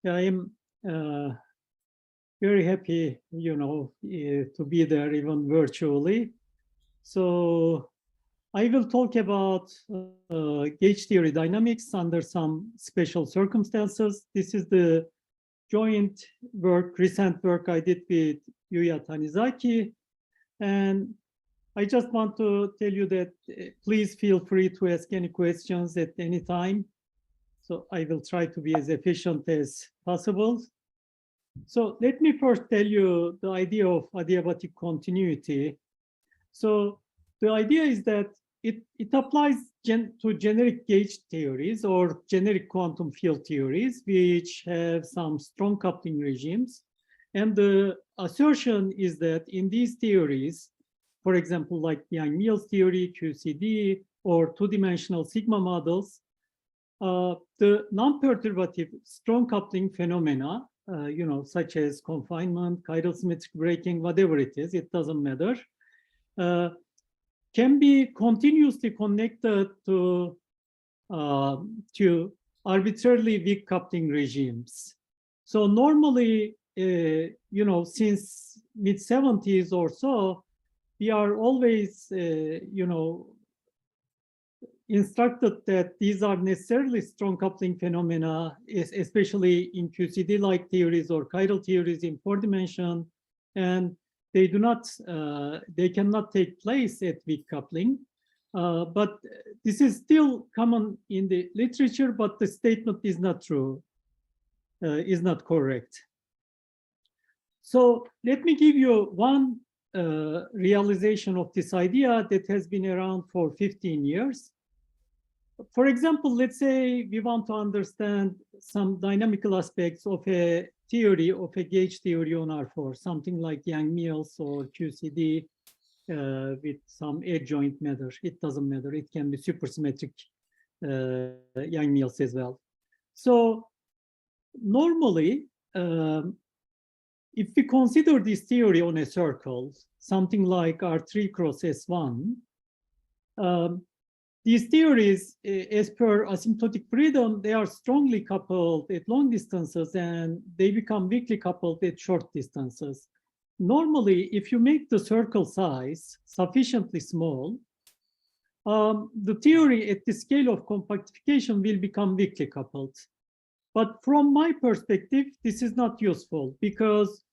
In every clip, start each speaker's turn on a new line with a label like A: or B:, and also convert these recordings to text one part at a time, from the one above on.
A: I am very happy, to be there even virtually. So I will talk about gauge theory dynamics under some special circumstances. This is the joint work, recent work I did with Yuya Tanizaki. And I just want to tell you that please feel free to ask any questions at any time. So I will try to be as efficient as possible. So let me first tell you the idea of adiabatic continuity. So the idea is that it applies to generic gauge theories or generic quantum field theories, which have some strong coupling regimes. And the assertion is that in these theories, for example, like Yang-Mills theory, QCD, or two-dimensional sigma models, the non-perturbative strong coupling phenomena, such as confinement, chiral symmetric breaking, whatever it is, it doesn't matter, can be continuously connected to arbitrarily weak coupling regimes. So normally, since mid-70s or so, we are always, instructed that these are necessarily strong coupling phenomena, especially in QCD-like theories or chiral theories in 4-dimension, and they cannot take place at weak coupling. But this is still common in the literature, but the statement is not true, is not correct. So let me give you one realization of this idea that has been around for 15 years. For example, let's say we want to understand some dynamical aspects of a theory, of a gauge theory on R4, something like Yang-Mills or QCD with some adjoint matter. It doesn't matter. It can be supersymmetric Yang-Mills as well. So normally, if we consider this theory on a circle, something like R3 cross S1, these theories, as per asymptotic freedom, they are strongly coupled at long distances and they become weakly coupled at short distances. Normally, if you make the circle size sufficiently small, the theory at the scale of compactification will become weakly coupled. But from my perspective, this is not useful because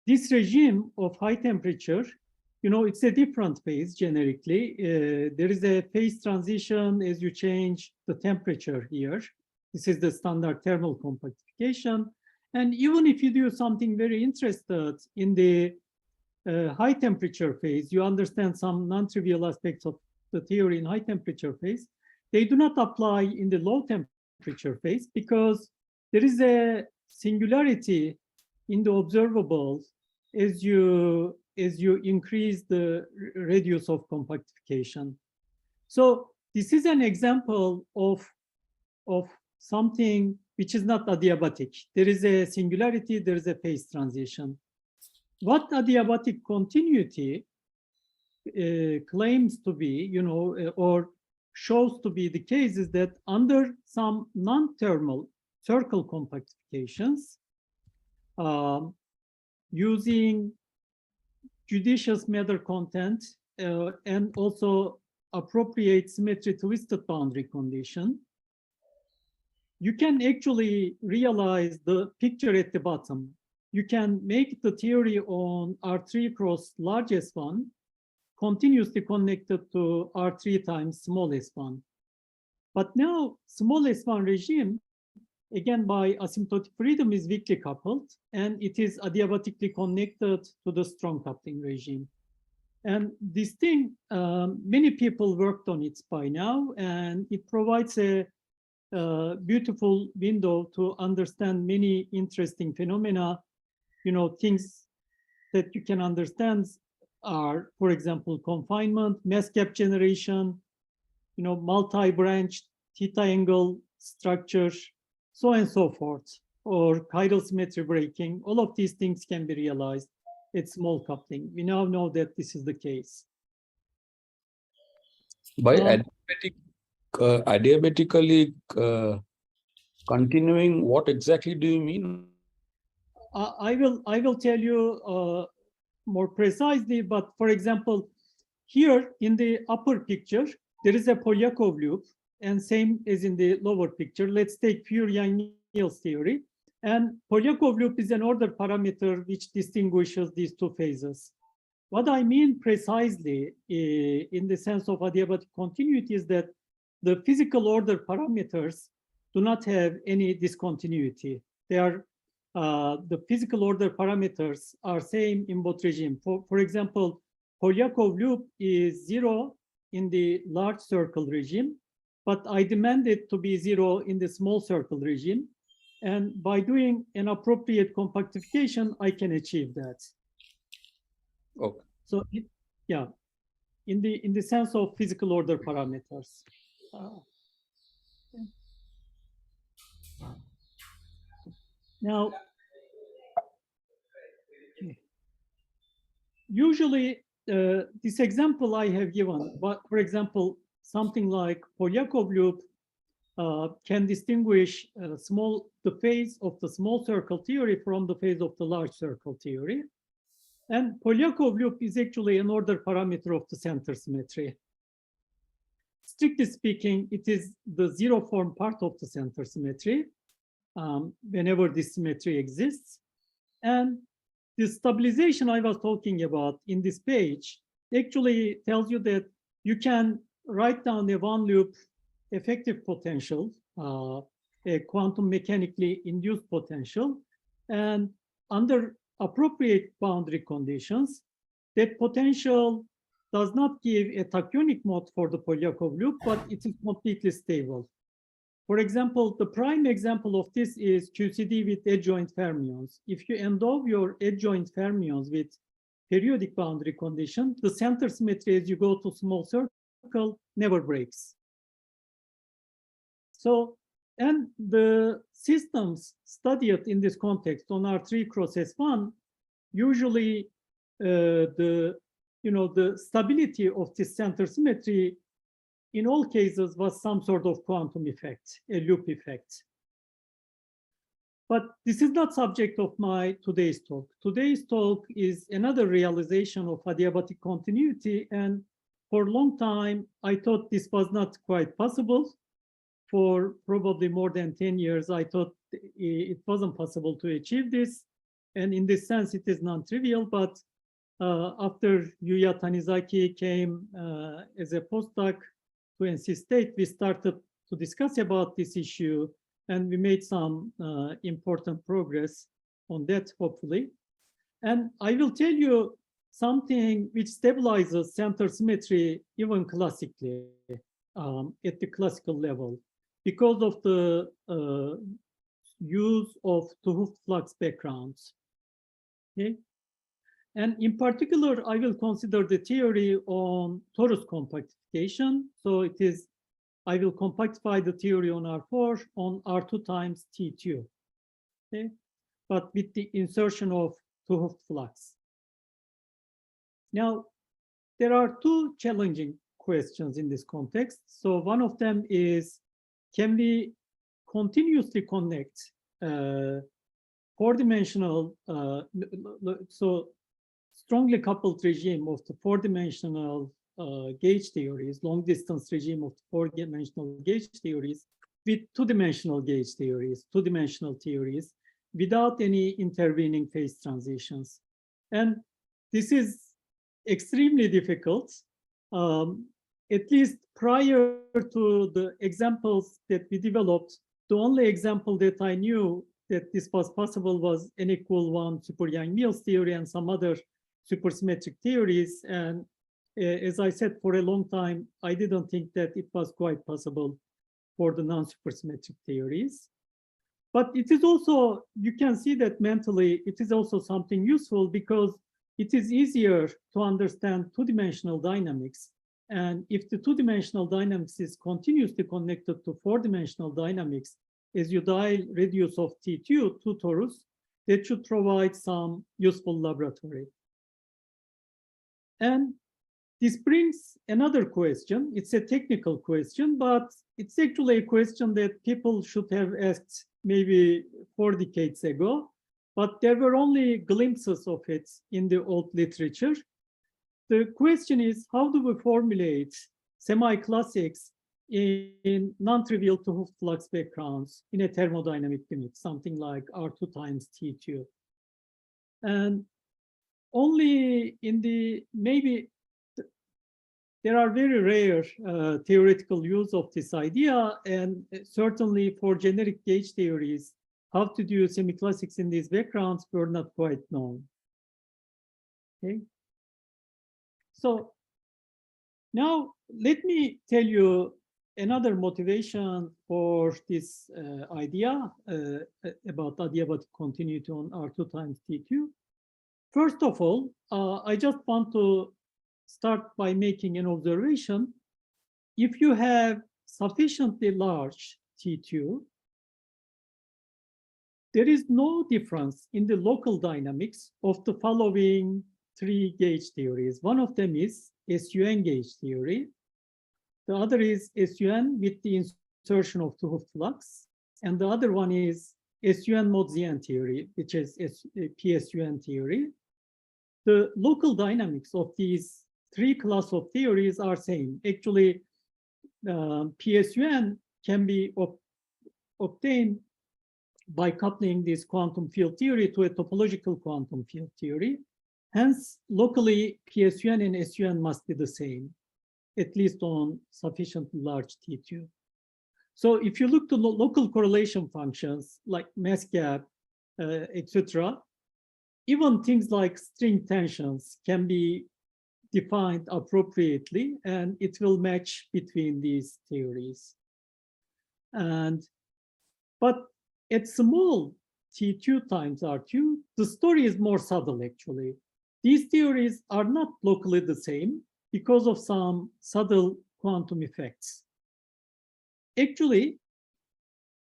A: this regime of high temperature, it's a different phase generically. There is a phase transition as you change the temperature here. This is the standard thermal compactification. And even if you do something very interested in the high temperature phase, you understand some non-trivial aspects of the theory in high temperature phase, they do not apply in the low temperature phase because there is a singularity in the observables as you increase the radius of compactification. So this is an example of something which is not adiabatic. There is a singularity, there is a phase transition. What adiabatic continuity claims to be, or shows to be the case is that under some non-thermal circle compactifications, using judicious matter content and also appropriate symmetry twisted boundary condition, you can actually realize the picture at the bottom. You can make the theory on R3 cross large S1 continuously connected to R3 times small s1. But now small s1 regime, again by asymptotic freedom, is weakly coupled and it is adiabatically connected to the strong coupling regime. And this thing, many people worked on it by now, and it provides a beautiful window to understand many interesting phenomena. Things that you can understand are, for example, confinement, mass gap generation, multi-branch theta angle structure, so on and so forth, or chiral symmetry breaking. All of these things can be realized at small coupling. We now know that this is the case.
B: By adiabatically Continuing, what exactly do you mean?
A: I will tell you more precisely, but for example, here in the upper picture, there is a Polyakov loop, and same as in the lower picture. Let's take pure Yang-Niels theory. And Polyakov loop is an order parameter which distinguishes these two phases. What I mean precisely in the sense of adiabatic continuity is that the physical order parameters do not have any discontinuity. They are the physical order parameters are same in both regimes. For example, Polyakov loop is 0 in the large circle regime, but I demand it to be 0 in the small circle regime. And by doing an appropriate compactification, I can achieve that.
B: Okay.
A: So, yeah, in the sense of physical order parameters. Now, usually this example I have given, but for example, something like Polyakov loop can distinguish the phase of the small circle theory from the phase of the large circle theory. And Polyakov loop is actually an order parameter of the center symmetry. Strictly speaking, it is the zero form part of the center symmetry whenever this symmetry exists. And the stabilization I was talking about in this page actually tells you that you can write down a one loop effective potential, a quantum mechanically induced potential, and under appropriate boundary conditions, that potential does not give a tachyonic mode for the Polyakov loop, but it is completely stable. For example, the prime example of this is QCD with adjoint fermions. If you endow your adjoint fermions with periodic boundary condition, the center symmetry as you go to small circle never breaks. So, and the systems studied in this context on R3 cross S1, usually the stability of this center symmetry in all cases was some sort of quantum effect, a loop effect. But this is not subject of my today's talk. Today's talk is another realization of adiabatic continuity, and for a long time, I thought this was not quite possible. For probably more than 10 years, I thought it wasn't possible to achieve this. And in this sense, it is non-trivial, but after Yuya Tanizaki came as a postdoc to NC State, we started to discuss about this issue, and we made some important progress on that, hopefully. And I will tell you something which stabilizes center symmetry even classically at the classical level because of the use of the Hooft flux backgrounds. Okay. And in particular, I will consider the theory on torus compactification. So it is, I will compactify the theory on R4 on R2 times T2, okay? But with the insertion of two Hooft flux. Now, there are two challenging questions in this context. So one of them is, can we continuously connect four-dimensional, so strongly coupled regime of the four-dimensional gauge theories, long-distance regime of the four-dimensional gauge theories with two-dimensional gauge theories, two-dimensional theories, without any intervening phase transitions. And this is extremely difficult. At least prior to the examples that we developed, the only example that I knew that this was possible was n=1 super Yang-Niels theory and some other supersymmetric theories. And as I said, for a long time, I didn't think that it was quite possible for the non-supersymmetric theories. But it is also, you can see that mentally, it is also something useful because it is easier to understand two-dimensional dynamics. And if the two-dimensional dynamics is continuously connected to four-dimensional dynamics, as you dial radius of T2 to torus, that should provide some useful laboratory. And this brings another question. It's a technical question, but it's actually a question that people should have asked maybe 4 decades ago, but there were only glimpses of it in the old literature. The question is, how do we formulate semi-classics in non-trivial to Hooft flux backgrounds in a thermodynamic limit, something like R2 times T2? And only in the, maybe there are very rare theoretical use of this idea, and certainly for generic gauge theories, how to do semi-classics in these backgrounds were not quite known. Okay. So now let me tell you another motivation for this idea about adiabatic continuity on R2 times T2. First of all, I just want to start by making an observation. If you have sufficiently large T2, there is no difference in the local dynamics of the following 3 gauge theories. One of them is SUN gauge theory. The other is SUN with the insertion of the Hooft flux. And the other one is SUN mod ZN theory, which is PSUN theory. The local dynamics of these 3 class of theories are same. Actually, PSUN can be obtained by coupling this quantum field theory to a topological quantum field theory. Hence, locally, PSUN and SUN must be the same, at least on sufficiently large T2. So if you look to local correlation functions like mass gap, etc., even things like string tensions can be defined appropriately, and it will match between these theories. But at small T2 times R2, the story is more subtle, actually. These theories are not locally the same because of some subtle quantum effects. Actually,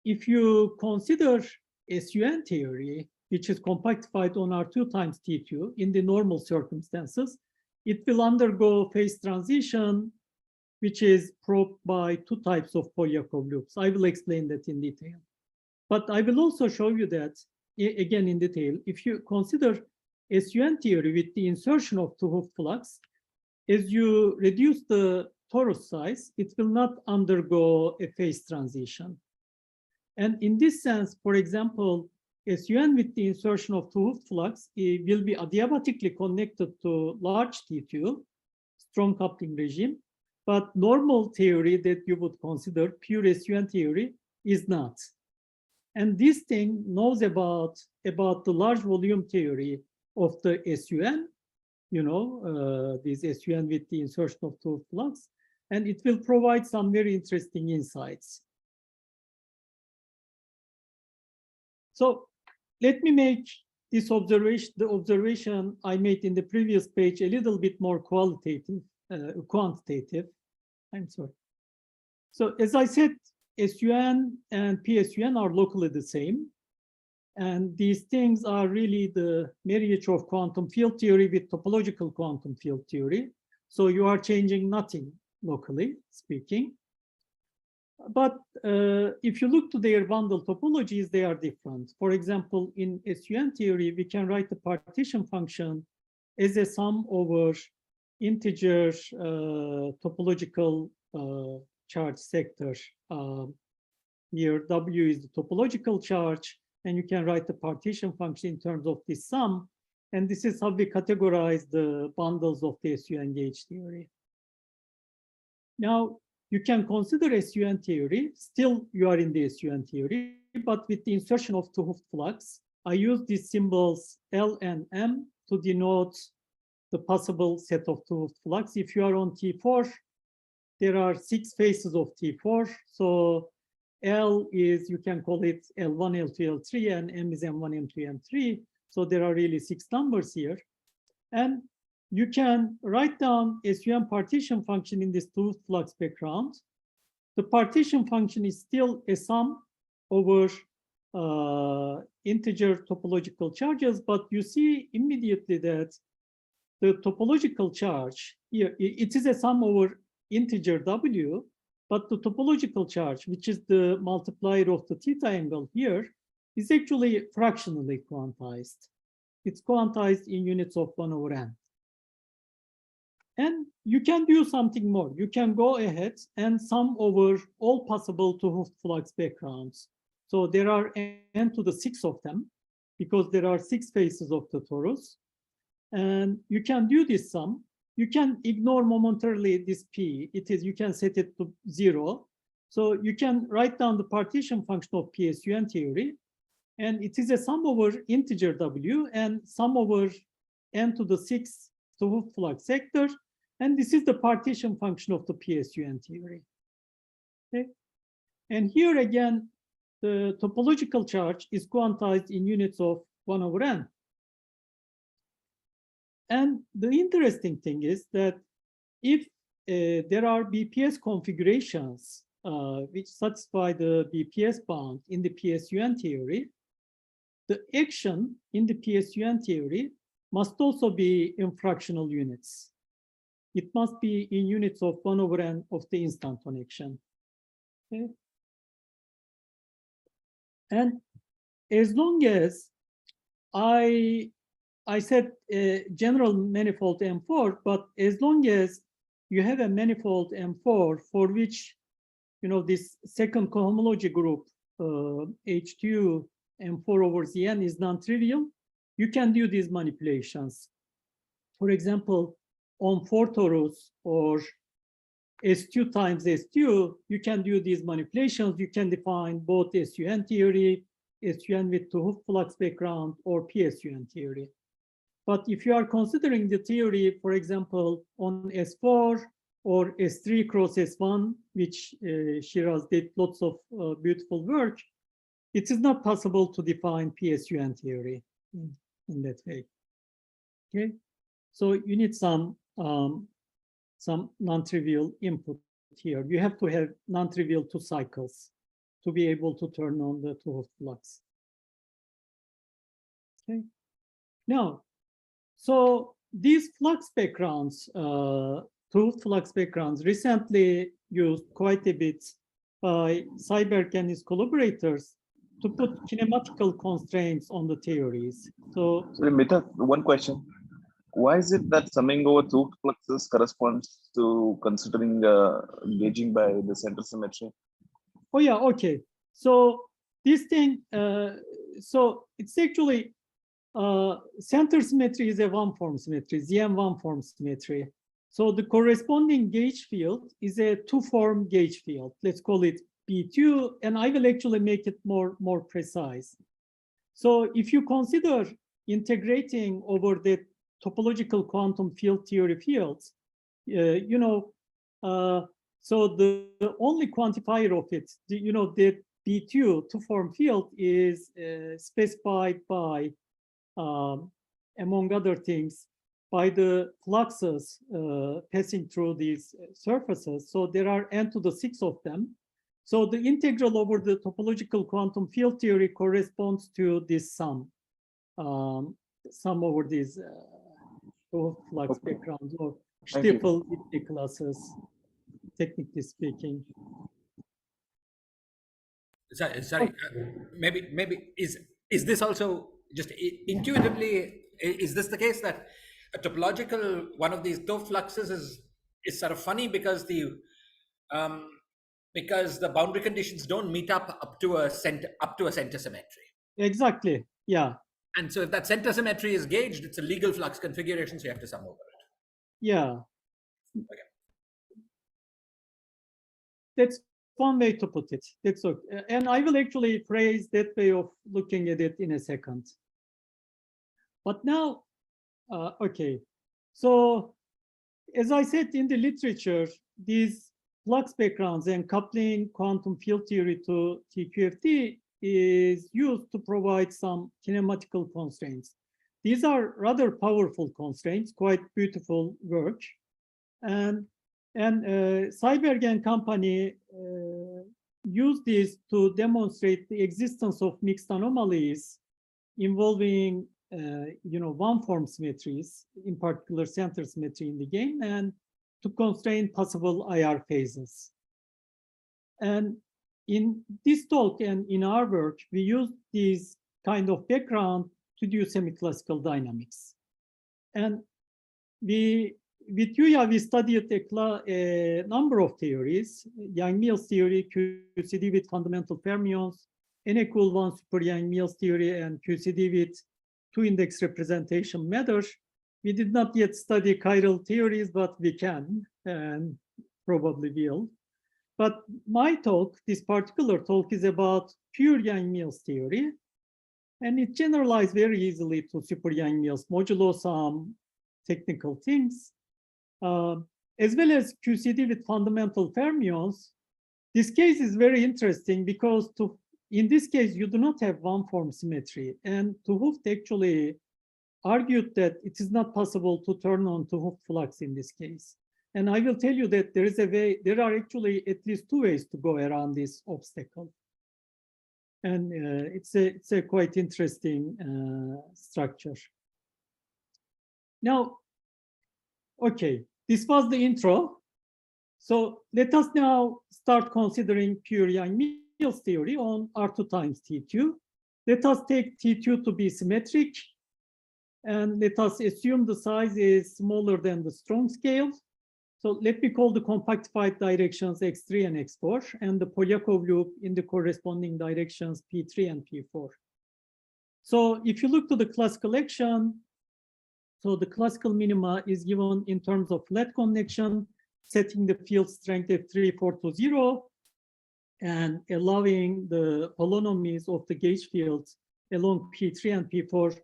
A: if you consider SUN theory, which is compactified on R2 times T2 in the normal circumstances, it will undergo phase transition, which is probed by 2 types of Polyakov loops. I will explain that in detail. But I will also show you that, again in detail, if you consider SUN theory with the insertion of the Hooft flux, as you reduce the torus size, it will not undergo a phase transition. And in this sense, for example, SUN with the insertion of the Hooft flux, it will be adiabatically connected to large T2, strong coupling regime, but normal theory that you would consider pure SUN theory is not. And this thing knows about the large volume theory of the SUN, this SUN with the insertion of the Hooft flux, and it will provide some very interesting insights. So let me make this observation, the observation I made in the previous page, a little bit more quantitative. I'm sorry. So as I said, SUN and PSUN are locally the same. And these things are really the marriage of quantum field theory with topological quantum field theory. So you are changing nothing locally speaking. But if you look to their bundle topologies, they are different. For example, in SUN theory, we can write the partition function as a sum over integer topological charge sector. Here, W is the topological charge, and you can write the partition function in terms of this sum. And this is how we categorize the bundles of the SUN gauge theory. Now, you can consider SUN theory, still you are in the SUN theory, but with the insertion of the Hooft flux, I use these symbols L and M to denote the possible set of the Hooft flux. If you are on T4, there are 6 phases of T4. So L is, you can call it L1, L2, L3, and M is M1, M2, M3. So there are really 6 numbers here. And you can write down SUN partition function in this Hooft flux background. The partition function is still a sum over integer topological charges, but you see immediately that the topological charge here, it is a sum over integer w, but the topological charge, which is the multiplier of the theta angle here, is actually fractionally quantized. It's quantized in units of 1 over n. And you can do something more. You can go ahead and sum over all possible 2 Hooft flux backgrounds. So there are n to the 6 of them, because there are 6 faces of the torus. And you can do this sum. You can ignore momentarily this p. It is, you can set it to 0. So you can write down the partition function of PSUN theory. And it is a sum over integer w and sum over n to the 6 to Hooft flux sector. And this is the partition function of the PSUN theory. Okay. And here again, the topological charge is quantized in units of 1 over n. And the interesting thing is that if there are BPS configurations which satisfy the BPS bound in the PSUN theory, the action in the PSUN theory must also be in fractional units. It must be in units of 1 over n of the instanton action. Okay. And as long as I said general manifold M4, but as long as you have a manifold M4 for which, you know, this second cohomology group, H2 M4 over Zn is non-trivial, you can do these manipulations. For example, on 4 torus or S2 times S2, you can do these manipulations. You can define both SUN theory, SUN with 2 Hooft flux background, or PSUN theory. But if you are considering the theory, for example, on S4 or S3 cross S1, which Shiraz did lots of beautiful work, it is not possible to define PSUN theory in that way. Okay, so you need some non-trivial input here. You have to have non-trivial 2 cycles to be able to turn on the 2 Hooft flux. Okay, now, so these flux backgrounds, 2 Hooft flux backgrounds, recently used quite a bit by Seiberg and his collaborators to put kinematical constraints on the theories. So,
C: Mithat, one question. Why is it that summing over 2 fluxes corresponds to considering gauging by the center symmetry?
A: Oh yeah, okay. So this thing, so it's actually center symmetry is a one-form symmetry, ZM one-form symmetry. So the corresponding gauge field is a 2-form gauge field. Let's call it B2, and I will actually make it more precise. So if you consider integrating over the topological quantum field theory fields, you know, so the only quantifier of it, you know, the B2 two-form field is specified by, among other things, by the fluxes passing through these surfaces. So there are n to the 6 of them. So the integral over the topological quantum field theory corresponds to this sum, sum over these flux backgrounds or Stiefel classes, technically speaking.
D: Sorry. Maybe is this also just intuitively, is this the case that a topological one of these two fluxes is sort of funny because the boundary conditions don't meet up to a center symmetry? Exactly.
A: Yeah.
D: And so if that center symmetry is gauged, it's a legal flux configuration, so you have to sum over it.
A: Yeah.
D: Okay.
A: That's one way to put it. That's okay. And I will actually phrase that way of looking at it in a second. But now, okay. So as I said in the literature, these flux backgrounds and coupling quantum field theory to TQFT is used to provide some kinematical constraints. These are rather powerful constraints, quite beautiful work. And Seiberg and company use this to demonstrate the existence of mixed anomalies involving you know, one-form symmetries, in particular center symmetry in the game, and to constrain possible IR phases. And in this talk and in our work, we use these kind of background to do semi-classical dynamics. And with Yuya, we studied a number of theories: Yang-Mills theory, QCD with fundamental fermions, N=1 super Yang-Mills theory, and QCD with two-index representation matter. We did not yet study chiral theories, but we can and probably will. But my talk, this particular talk, is about pure Yang-Mills theory, and it generalized very easily to super Yang-Mills modulo some technical things, as well as QCD with fundamental fermions. This case is very interesting because in this case, you do not have one-form symmetry, and Hooft actually argued that it is not possible to turn on Hooft flux in this case. And I will tell you that there are actually at least two ways to go around this obstacle. And it's a quite interesting structure. Now, okay, this was the intro. So let us now start considering pure Yang-Mills theory on R2 times T2. Let us take T2 to be symmetric, and let us assume the size is smaller than the strong scale. So let me call the compactified directions X3 and X4, and the Polyakov loop in the corresponding directions P3 and P4. So if you look to the classical action, so the classical minima is given in terms of flat connection, setting the field strength at 3, 4 to 0, and allowing the holonomies of the gauge fields along P3 and P4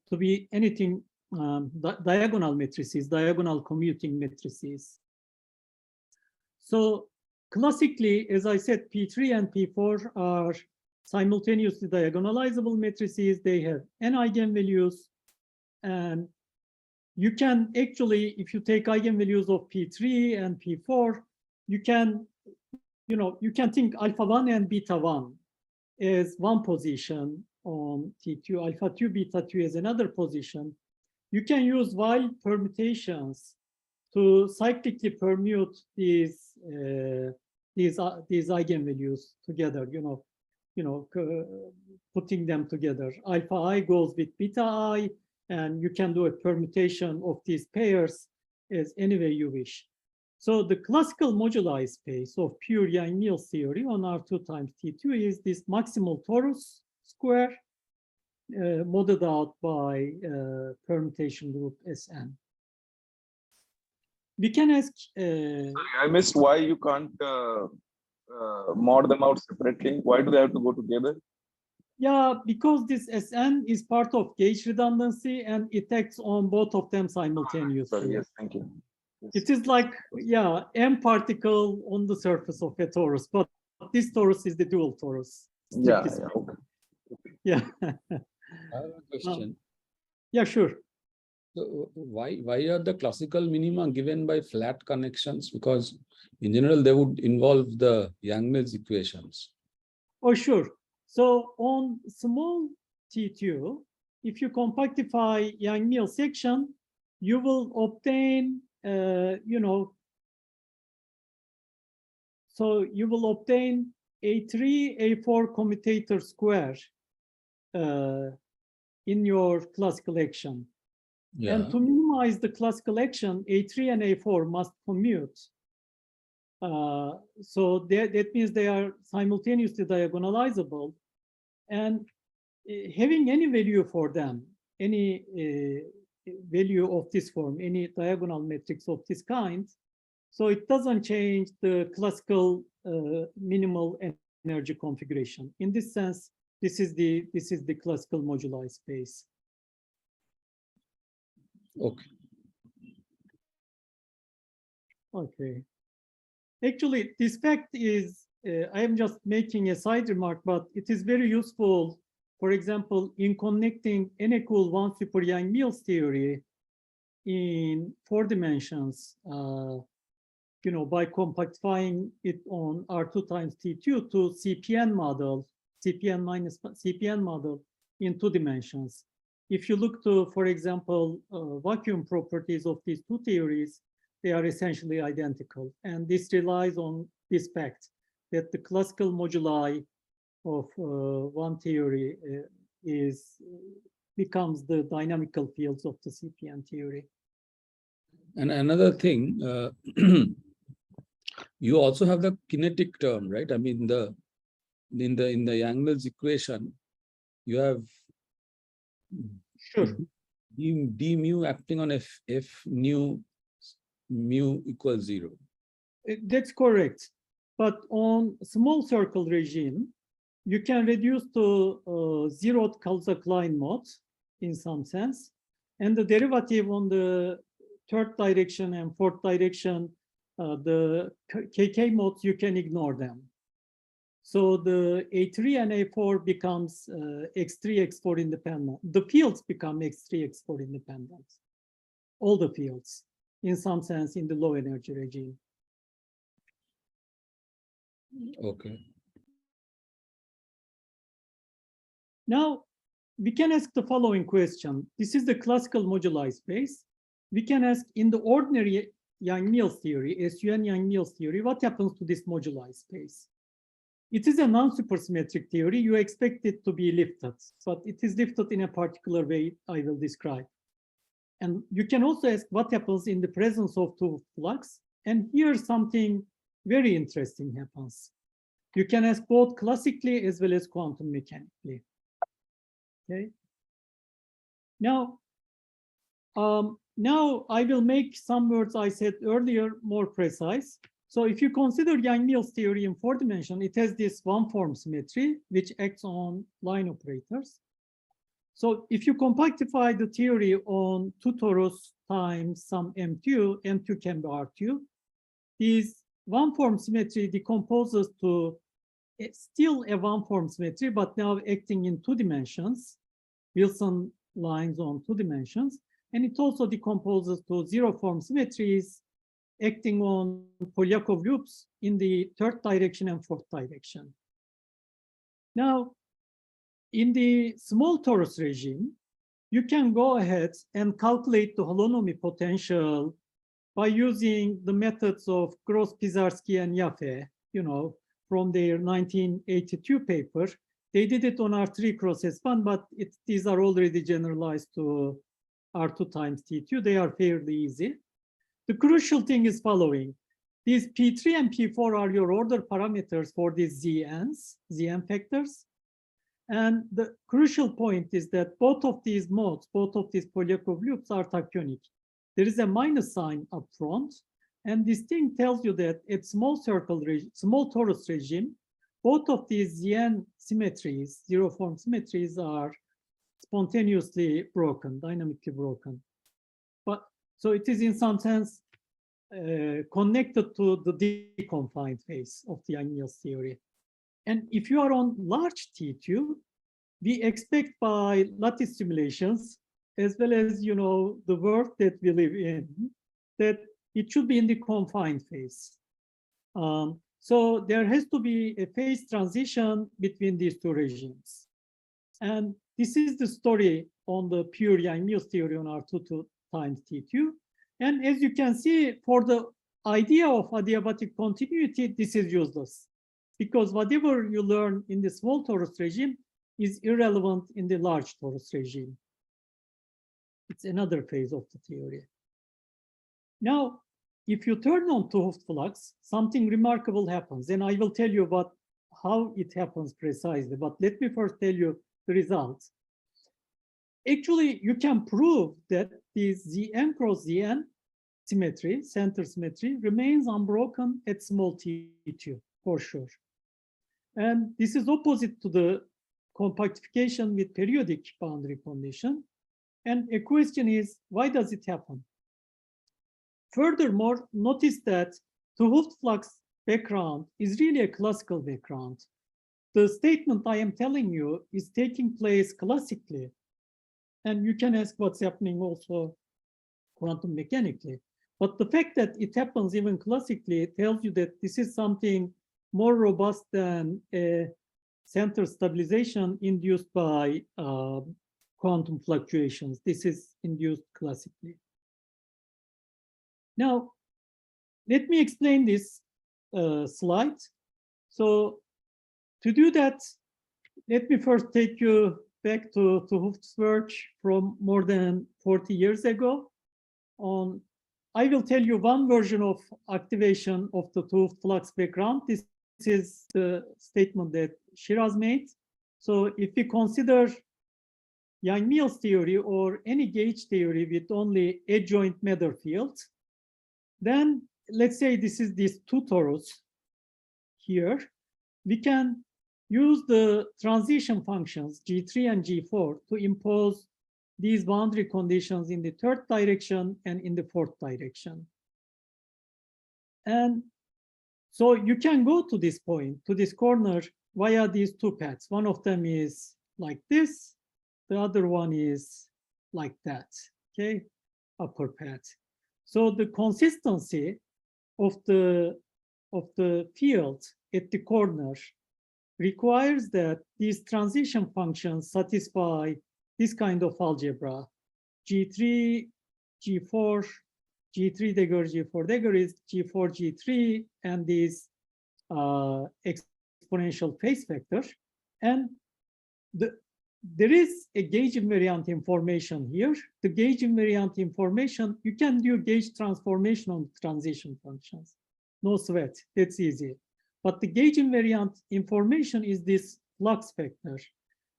A: to be anything diagonal matrices, diagonal commuting matrices. So classically, as I said, P3 and P4 are simultaneously diagonalizable matrices. They have n eigenvalues, and you can actually, if you take eigenvalues of P3 and P4, you can think alpha 1 and beta 1 as one position on T2, alpha 2, beta 2 as another position. You can use wild permutations to cyclically permute these eigenvalues together. Putting them together. Alpha I goes with beta I, and you can do a permutation of these pairs as any way you wish. So the classical moduli space of pure Yang-Mills theory on R2 times T2 is this maximal torus square, modeled out by permutation group Sn. We can ask.
C: Sorry, I missed why you can't mod them out separately. Why do they have to go together?
A: Yeah, because this Sn is part of gauge redundancy, and it acts on both of them simultaneously.
C: Sorry, yes, thank you. Yes.
A: It is like, yeah, m particle on the surface of a torus, but this torus is the dual torus.
C: Yeah, okay.
A: Yeah.
B: I have a question.
A: Yeah, sure.
B: So why are the classical minima given by flat connections? Because in general, they would involve the Yang-Mills equations.
A: Oh, sure. So on small T2, if you compactify Yang-Mills section, you will obtain, so you will obtain A3, A4 commutator square in your classical action.
B: Yeah.
A: And to minimize the classical action, A3 and A4 must commute. So that means they are simultaneously diagonalizable. And having any value for them, any value of this form, any diagonal matrix of this kind, so it doesn't change the classical minimal energy configuration. In this sense, this is the classical moduli space.
B: Okay.
A: Okay. Actually, this fact is, I am just making a side remark, but it is very useful, for example, in connecting N=1 super Yang-Mills theory in 4 dimensions, by compactifying it on R2 times T2 to CPN model, CPN model in 2 dimensions. if you look to, for example, vacuum properties of these two theories, they are essentially identical. And this relies on this fact that the classical moduli of one theory becomes the dynamical fields of the CPN theory.
B: And another thing, you also have the kinetic term, right? I mean, in the Yang-Mills equation, you have
A: Sure.
B: d mu acting on f nu mu equals 0.
A: That's correct. But on small circle regime, you can reduce to zeroth Kaluza-Klein mode in some sense. And the derivative on the third direction and fourth direction, the KK modes, you can ignore them. So the A3 and A4 becomes X3, X4 independent. The fields become X3, X4 independent. All the fields, in some sense, in the low energy regime.
B: Okay.
A: Now, we can ask the following question. This is the classical moduli space. We can ask, in the ordinary Yang-Mills theory, SUN Yang-Mills theory, what happens to this moduli space? It is a non-supersymmetric theory. You expect it to be lifted, but it is lifted in a particular way I will describe. And you can also ask what happens in the presence of two flux. And here something very interesting happens. You can ask both classically as well as quantum mechanically. Okay. Now I will make some words I said earlier more precise. So if you consider Yang-Mills theory in 4 dimensions, it has this one-form symmetry, which acts on line operators. So if you compactify the theory on 2 torus times some M2, M2 can be R2, this one-form symmetry decomposes to still a one-form symmetry, but now acting in 2 dimensions, Wilson lines on 2 dimensions, and it also decomposes to zero-form symmetries acting on Polyakov loops in the third direction and fourth direction. Now, in the small torus regime, you can go ahead and calculate the holonomy potential by using the methods of Gross-Pisarsky and Yaffe, from their 1982 paper. They did it on R3 cross S1, but these are already generalized to R2 times T2. They are fairly easy. The crucial thing is following. These P3 and P4 are your order parameters for these ZNs, ZN factors. And the crucial point is that both of these modes, both of these Polyakov loops are tachyonic. There is a minus sign up front. And this thing tells you that at small torus regime, both of these ZN symmetries, zero-form symmetries, are spontaneously broken, dynamically broken. But so it is in some sense connected to the deconfined phase of the Yang-Mills theory. And if you are on large T2, we expect by lattice simulations, as well as the world that we live in, that it should be in the confined phase. So there has to be a phase transition between these two regimes. And this is the story on the pure Yang-Mills theory on R2 times T2. And as you can see, for the idea of adiabatic continuity, this is useless, because whatever you learn in the small torus regime is irrelevant in the large torus regime. It's another phase of the theory. Now, if you turn on to Hooft flux, something remarkable happens, and I will tell you how it happens precisely, but let me first tell you the results. Actually, you can prove that the Zn cross Zn symmetry, center symmetry, remains unbroken at small t2, for sure. And this is opposite to the compactification with periodic boundary condition. And a question is, why does it happen? Furthermore, notice that the Hooft flux background is really a classical background. The statement I am telling you is taking place classically. And you can ask what's happening also quantum mechanically. But the fact that it happens even classically tells you that this is something more robust than a center stabilization induced by quantum fluctuations. This is induced classically. Now, let me explain this slide. So to do that, let me first take you back to Hooft's work from more than 40 years ago. I will tell you one version of activation of the Hooft flux background. This is the statement that Shiraz made. So if we consider Yang-Mills theory or any gauge theory with only adjoint matter field, then let's say this is these two torus here. We can use the transition functions G3 and G4 to impose these boundary conditions in the third direction and in the fourth direction. And so you can go to this point, to this corner, via these two paths. One of them is like this. The other one is like that, okay, upper path. So the consistency of the field at the corner requires that these transition functions satisfy this kind of algebra. G3, G4, G3 dagger, G4 dagger is G4, G3, and these exponential phase vector. And there is a gauge invariant information here. The gauge invariant information, you can do gauge transformation on transition functions. No sweat, that's easy. But the gauge invariant information is this flux vector.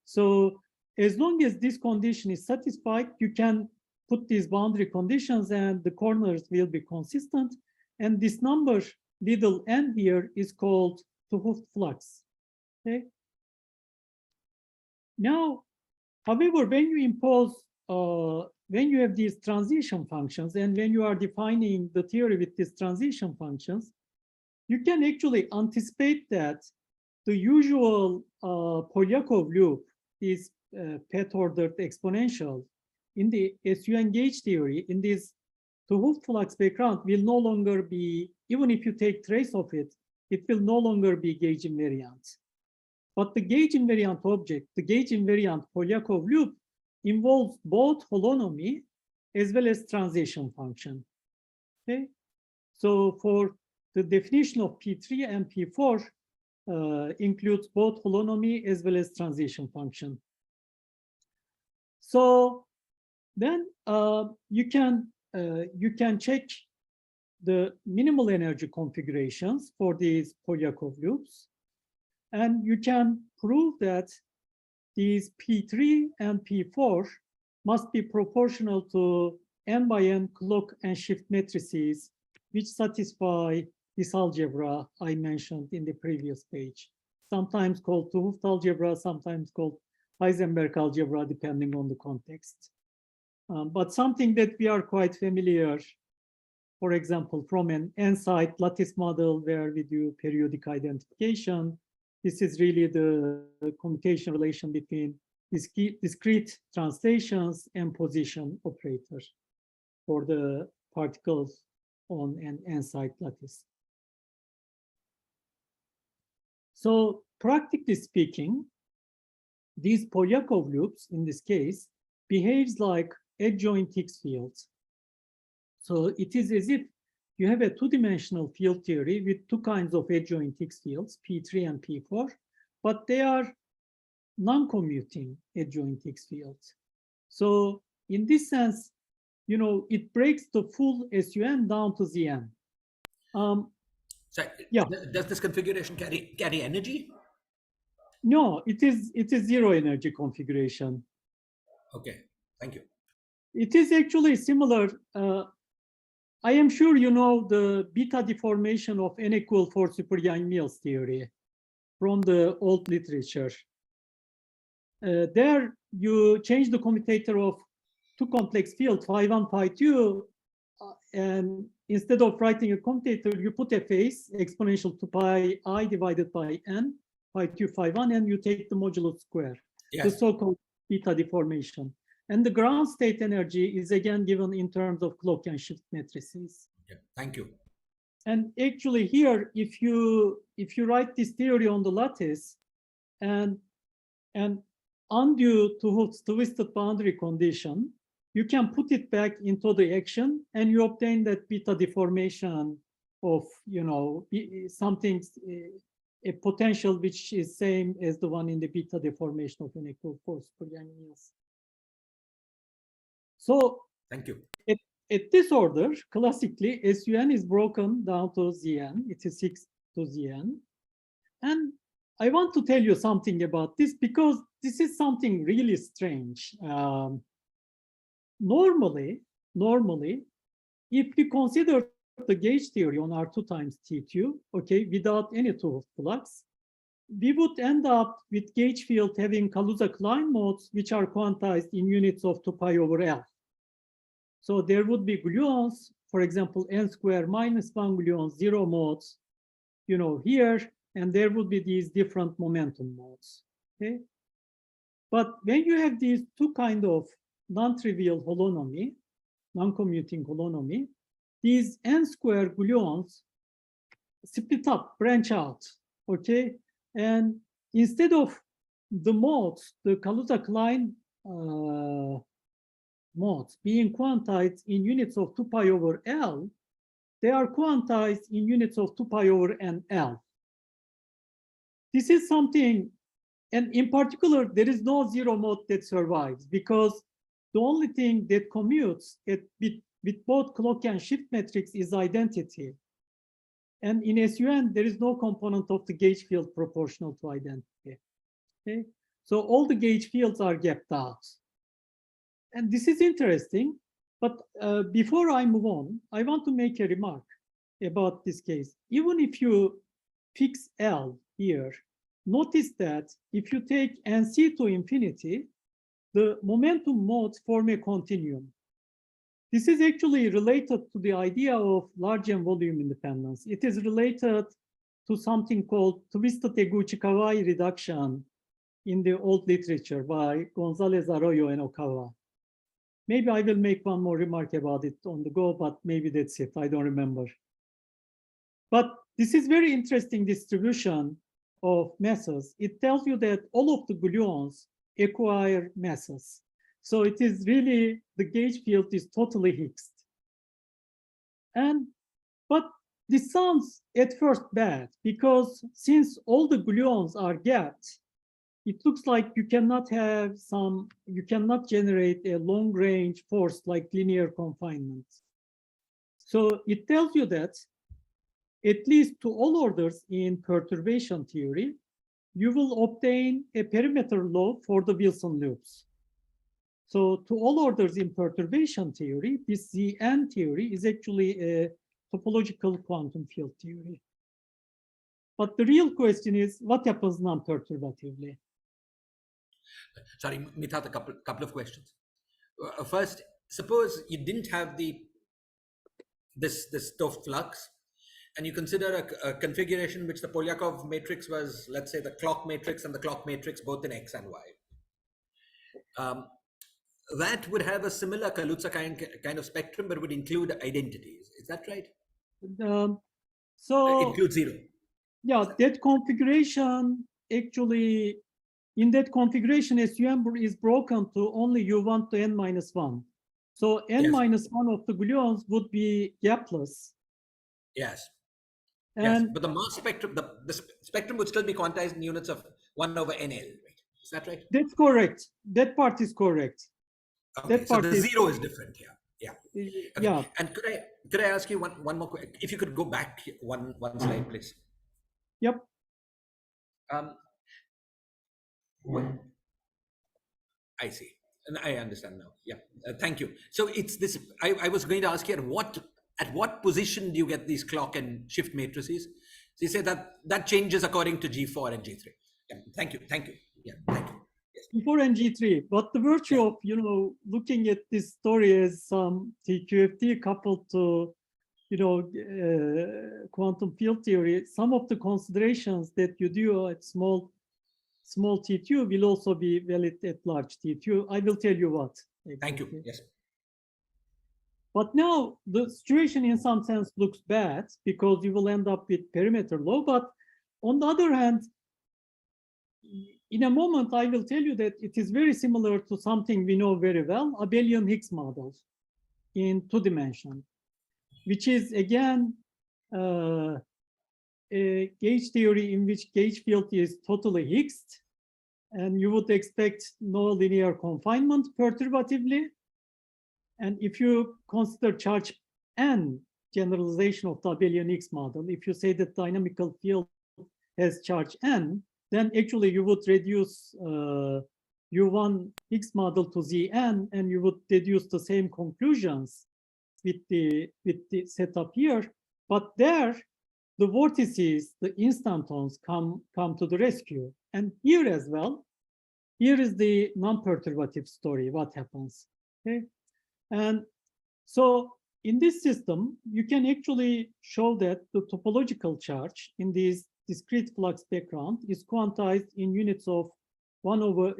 A: So as long as this condition is satisfied, you can put these boundary conditions and the corners will be consistent. And this number, little n here, is called the Hooft flux. Okay. Now, however, when you impose, when you have these transition functions and when you are defining the theory with these transition functions, you can actually anticipate that the usual Polyakov loop is path-ordered exponential. In the SUN gauge theory, in this the Hooft flux background will no longer be, even if you take trace of it, it will no longer be gauge invariant. But the gauge invariant object, the gauge invariant Polyakov loop, involves both holonomy as well as transition function. Okay, so for the definition of P3 and P4 includes both holonomy as well as transition function. So then you can check the minimal energy configurations for these Polyakov loops, and you can prove that these P3 and P4 must be proportional to n by n clock and shift matrices, which satisfy this algebra I mentioned in the previous page, sometimes called Hooft algebra, sometimes called Heisenberg algebra, depending on the context. But something that we are quite familiar, for example, from an n-site lattice model where we do periodic identification. This is really the commutation relation between discrete translations and position operators for the particles on an n-site lattice. So practically speaking, these Polyakov loops, in this case, behaves like adjoint Higgs fields. So it is as if you have a two-dimensional field theory with two kinds of adjoint Higgs fields, P3 and P4, but they are non-commuting adjoint Higgs fields. So in this sense, you know, it breaks the full SUN down to Zn.
D: So
A: yeah.
D: Does this configuration carry energy?
A: No, it is zero energy configuration.
D: Okay, thank you.
A: It is actually similar. I am sure you know the beta deformation of n equal 4 super Yang-Mills theory from the old literature. There you change the commutator of two complex fields, phi 1, phi 2, and instead of writing a commutator, you put a phase exponential to pi I divided by n, phi 2, phi 1, and you take the modulus square, yes, the so-called beta deformation. And the ground state energy is again given in terms of clock and shift matrices.
D: Okay, thank you.
A: And actually here, if you write this theory on the lattice and undue to Hooft's twisted boundary condition, you can put it back into the action and you obtain that beta deformation of, something, a potential which is same as the one in the beta deformation of an equal force per Yang-Mills. So
D: Thank you.
A: At this order, classically, SUN is broken down to Zn. It is 6 to Zn. And I want to tell you something about this because this is something really strange. Normally, if we consider the gauge theory on R2 times T2, okay, without any two flux, we would end up with gauge field having Kaluza-Klein modes, which are quantized in units of 2 pi over L. So there would be gluons, for example, n square minus 1 gluons, 0 modes, here, and there would be these different momentum modes, okay? But when you have these two kind of non-trivial holonomy, non-commuting holonomy, these n square gluons split up, branch out, okay? And instead of the modes, the Kaluza-Klein modes being quantized in units of 2 pi over L, they are quantized in units of 2 pi over NL. This is something, and in particular, there is no zero mode that survives because the only thing that commutes with both clock and shift metrics is identity. And in SUN, there is no component of the gauge field proportional to identity. Okay? So all the gauge fields are gapped out. And this is interesting, but before I move on, I want to make a remark about this case. Even if you fix L here, notice that if you take NC to infinity, the momentum modes form a continuum. This is actually related to the idea of large and volume independence. It is related to something called twisted Eguchi-Kawai reduction in the old literature by Gonzalez, Arroyo, and Okawa. Maybe I will make one more remark about it on the go, but maybe that's it. I don't remember. But this is very interesting distribution of masses. It tells you that all of the gluons acquire masses. So it is really, the gauge field is totally Higgs. But this sounds at first bad because since all the gluons are gapped, it looks like you cannot generate a long range force like linear confinement. So it tells you that at least to all orders in perturbation theory, you will obtain a perimeter law for the Wilson loops. So to all orders in perturbation theory, this Zn theory is actually a topological quantum field theory. But the real question is, what happens non-perturbatively?
D: Sorry, Mithat, a couple of questions. First, suppose you didn't have this Hooft flux, and you consider a configuration which the Polyakov matrix was, let's say, the clock matrix and the clock matrix both in X and Y. That would have a similar Kaluza kind of spectrum, but would include identities. Is that right? Include zero.
A: Yeah, that configuration actually, in that configuration, SUM is broken to only U1 to N minus 1. So N minus 1 of the gluons would be gapless.
D: Yes.
A: And
D: yes, but the mass spectrum, the spectrum would still be quantized in units of 1 over NL, right? Is that right?
A: That's correct. That part is correct.
D: Okay,
A: that
D: so
A: part
D: the zero is different here. Yeah. Okay.
A: Yeah.
D: And could I ask you one more question? If you could go back one slide, please.
A: Yep.
D: I see. And I understand now. Yeah. Thank you. So it's this, I was going to ask you at what position do you get these clock and shift matrices? So you say that changes according to G4 and G3. Yeah. Thank you. Yeah. Thank you. Yes.
A: G4 and G3, but the virtue of, looking at this story as some TQFT coupled to, quantum field theory, some of the considerations that you do at small T2 will also be valid at large T2. I will tell you what. Exactly.
D: Thank you. Yes.
A: But now the situation in some sense looks bad because you will end up with perimeter law. But on the other hand, in a moment, I will tell you that it is very similar to something we know very well, abelian Higgs model in 2 dimensions, which is again a gauge theory in which gauge field is totally Higgs, and you would expect no linear confinement perturbatively. And if you consider charge n generalization of the abelian Higgs model, if you say that dynamical field has charge n, then actually you would reduce U1 Higgs model to Zn, and you would deduce the same conclusions with the setup here. But there, the vortices, the instantons come to the rescue. And here as well, here is the non-perturbative story, what happens, okay? And so in this system, you can actually show that the topological charge in this discrete flux background is quantized in units of 1 over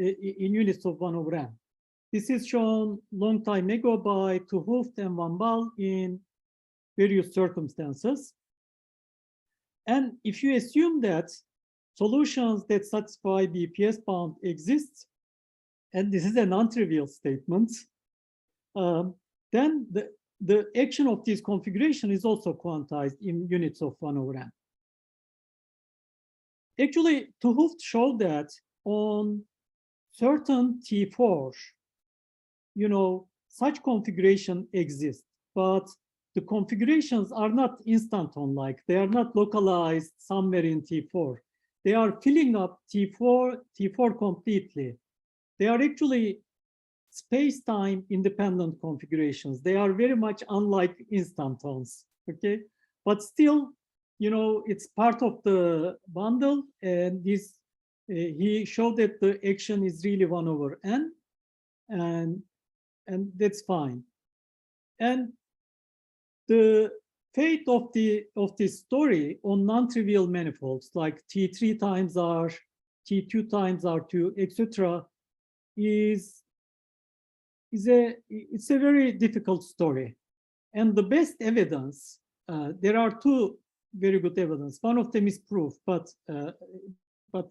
A: n. This is shown long time ago by Hooft and Unsal in various circumstances. And if you assume that solutions that satisfy BPS bound exist, and this is a non-trivial statement, then the action of this configuration is also quantized in units of 1 over n. Actually, Hooft showed that on certain T4, such configuration exists, but the configurations are not instanton-like. They are not localized somewhere in T4. They are filling up T4 completely. They are actually space-time independent configurations. They are very much unlike instantons, okay? But still, it's part of the bundle, and this he showed that the action is really 1 over n, and that's fine. And the fate of this story on non-trivial manifolds like T3 times R, T2 times R2, etc., it's a very difficult story. And the best evidence, there are 2 very good evidence. One of them is proof, but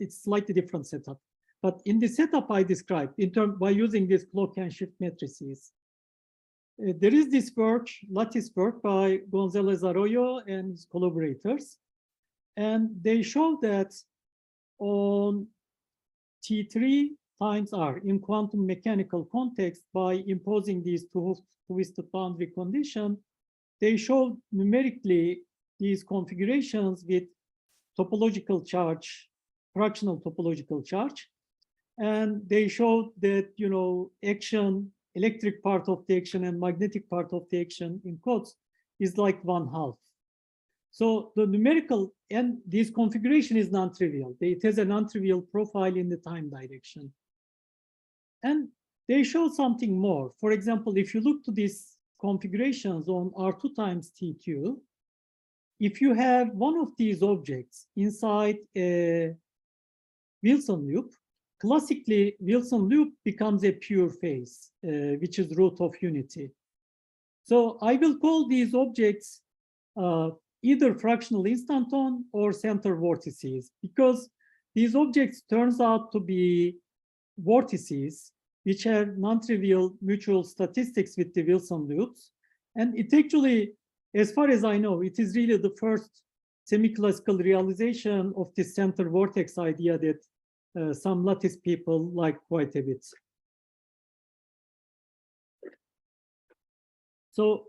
A: it's slightly different setup. But in the setup I described, by using this clock and shift matrices, there is this work, lattice work by González Arroyo and his collaborators, and they show that on T3 times R in quantum mechanical context, by imposing these twisted boundary condition, they showed numerically these configurations with topological charge, fractional topological charge, and they showed that action, electric part of the action and magnetic part of the action in quotes is like 1/2. So the numerical, and this configuration is non-trivial. It has a non-trivial profile in the time direction. And they show something more. For example, if you look to these configurations on R2 times T2, if you have one of these objects inside a Wilson loop, classically, Wilson loop becomes a pure phase, which is root of unity. So I will call these objects either fractional instanton or center vortices, because these objects turns out to be vortices which have non-trivial mutual statistics with the Wilson loops. And it actually, as far as I know, it is really the first semi-classical realization of this center vortex idea that some lattice people like quite a bit. So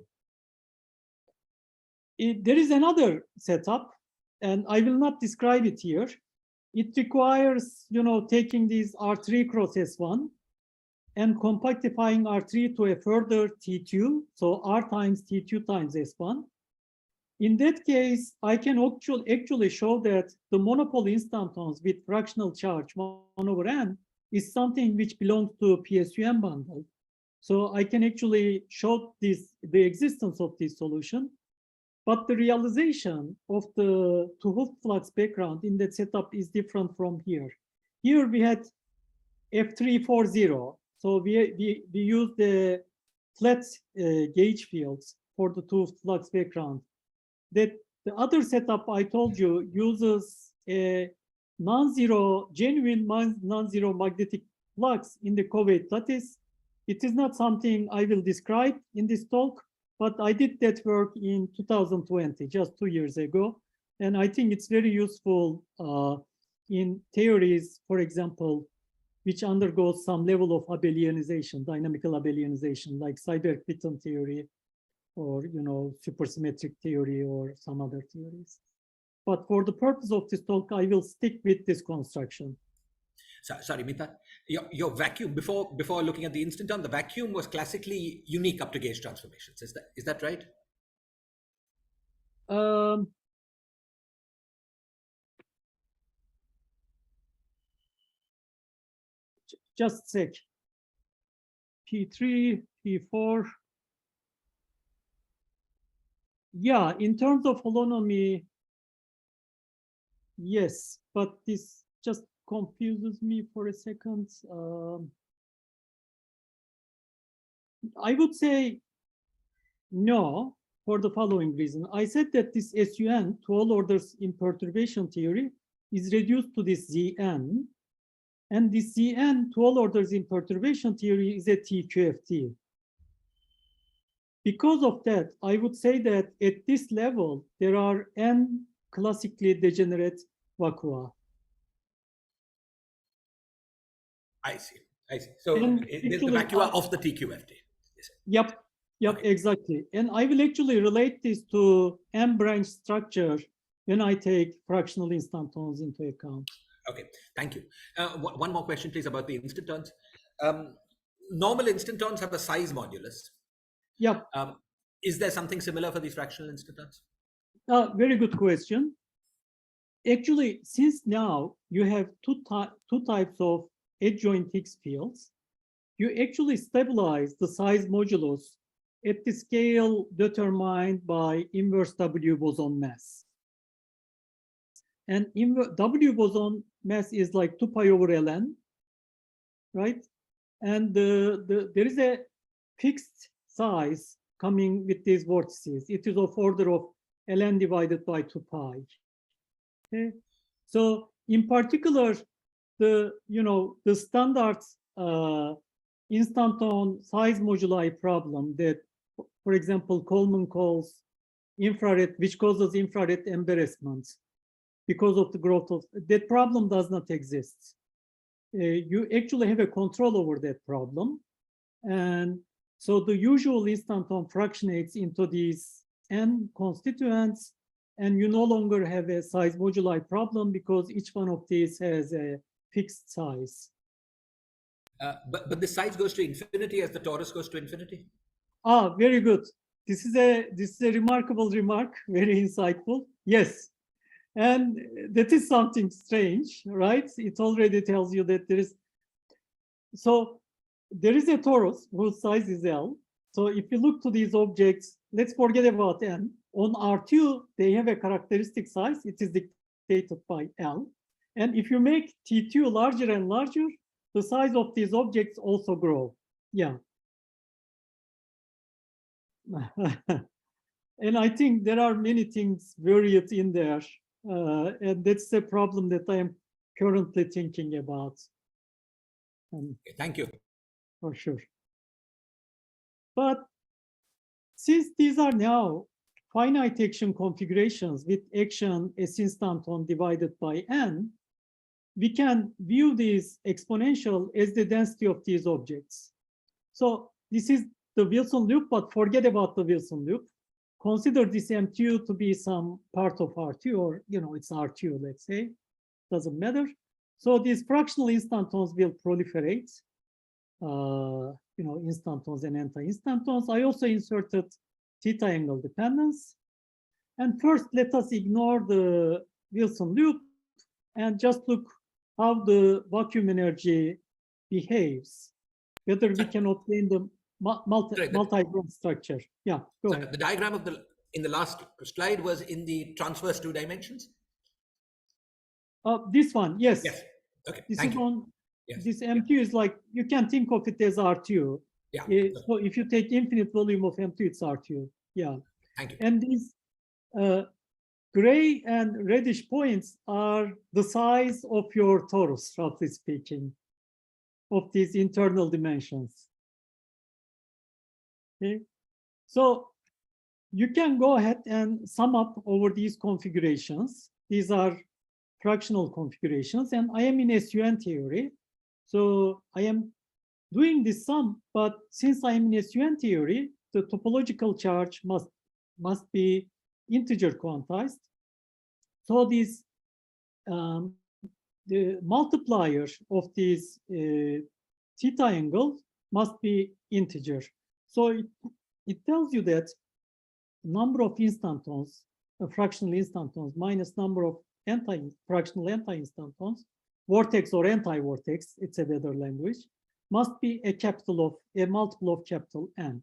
A: there is another setup, and I will not describe it here. It requires, taking these R3 cross S1 and compactifying R3 to a further T2, so R times T2 times S1. In that case, I can actually show that the monopole instantons with fractional charge 1 over n is something which belongs to a PSUM bundle. So I can actually show the existence of this solution. But the realization of the Hooft flux background in that setup is different from here. Here we had F340. So we use the flat gauge fields for the Hooft flux background. That the other setup I told you uses a genuine non-zero magnetic flux in the covariant lattice. It is not something I will describe in this talk, but I did that work in 2020, just 2 years ago. And I think it's very useful in theories, for example, which undergoes some level of abelianization, dynamical abelianization, like Seiberg-Witten theory, or supersymmetric theory, or some other theories. But for the purpose of this talk, I will stick with this construction.
D: Sorry, Mithat, your vacuum before looking at the instanton, the vacuum was classically unique up to gauge transformations. Is that right?
A: Just a sec. P3, P4. Yeah, in terms of holonomy, yes, but this just confuses me for a second. I would say no, for the following reason. I said that this SUN to all orders in perturbation theory is reduced to this ZN. And this ZN to all orders in perturbation theory is a TQFT. Because of that, I would say that at this level, there are n classically degenerate vacua.
D: I see. So there's the vacua of the TQFT.
A: Yep, okay. Exactly. And I will actually relate this to M-branch structure when I take fractional instantons into account.
D: Okay, thank you. One more question, please, about the instantons. Normal instantons have a size modulus.
A: Yeah.
D: Is there something similar for these fractional instantons?
A: Very good question. Actually, since now you have two types of adjoint Higgs fields, you actually stabilize the size modulus at the scale determined by inverse W boson mass. And W boson mass is like 2 pi over ln, right? And there is a fixed size coming with these vortices. It is of order of ln divided by 2 pi. Okay, so in particular, the standard instanton size moduli problem that, for example, Coleman calls infrared, which causes infrared embarrassments because of the growth of that problem, does not exist. You actually have a control over that problem, and so the usual instanton fractionates into these n constituents, and you no longer have a size moduli problem because each one of these has a fixed size.
D: But the size goes to infinity as the torus goes to infinity?
A: Ah, very good. This is a remarkable remark, very insightful. Yes. And that is something strange, right? It already tells you that there is a torus whose size is L. So if you look to these objects, let's forget about n. On R2, they have a characteristic size. It is dictated by L. And if you make T2 larger and larger, the size of these objects also grow. Yeah. And I think there are many things buried in there. And that's a problem that I am currently thinking about.
D: Thank you.
A: For sure. But since these are now finite action configurations with action as instanton divided by n, we can view this exponential as the density of these objects. So this is the Wilson loop, but forget about the Wilson loop. Consider this M2 to be some part of R2, or it's R2, let's say. Doesn't matter. So these fractional instantons will proliferate. Instantons and anti-instantons. I also inserted theta angle dependence. And first, let us ignore the Wilson loop and just look how the vacuum energy behaves, whether we can obtain the multi-bond structure. Yeah, go ahead.
D: The diagram in the last slide was in the transverse 2 dimensions?
A: This one, yes.
D: Yes. Okay.
A: This
D: Thank
A: is
D: you.
A: on.
D: Yes.
A: This M2 is like, you can think of it as R2.
D: Yeah.
A: So if you take infinite volume of M2, it's R2. Yeah.
D: Thank you.
A: And these gray and reddish points are the size of your torus, roughly speaking, of these internal dimensions. Okay, so you can go ahead and sum up over these configurations. These are fractional configurations, and I am in SUN theory. So I am doing this sum, but since I am in SUN theory, the topological charge must be integer quantized. So these the multiplier of these theta angle must be integer. So it tells you that number of instantons, fractional instantons, minus number of fractional anti-instantons, vortex or anti-vortex, it's a better language, must be a multiple of capital N.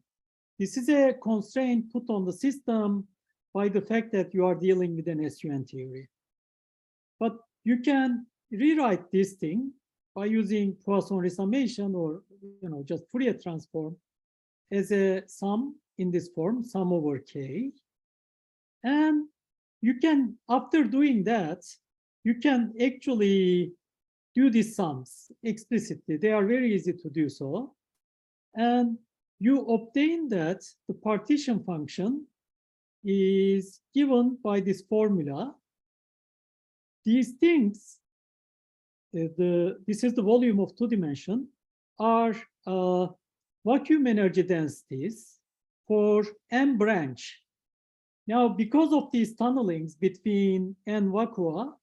A: This is a constraint put on the system by the fact that you are dealing with an SUN theory. But you can rewrite this thing by using Poisson resummation or just Fourier transform as a sum in this form, sum over K. And you can, after doing that, you can actually do these sums explicitly. They are very easy to do so. And you obtain that the partition function is given by this formula. These things, this is the volume of 2 dimension, are vacuum energy densities for n branch. Now, because of these tunnelings between n vacua,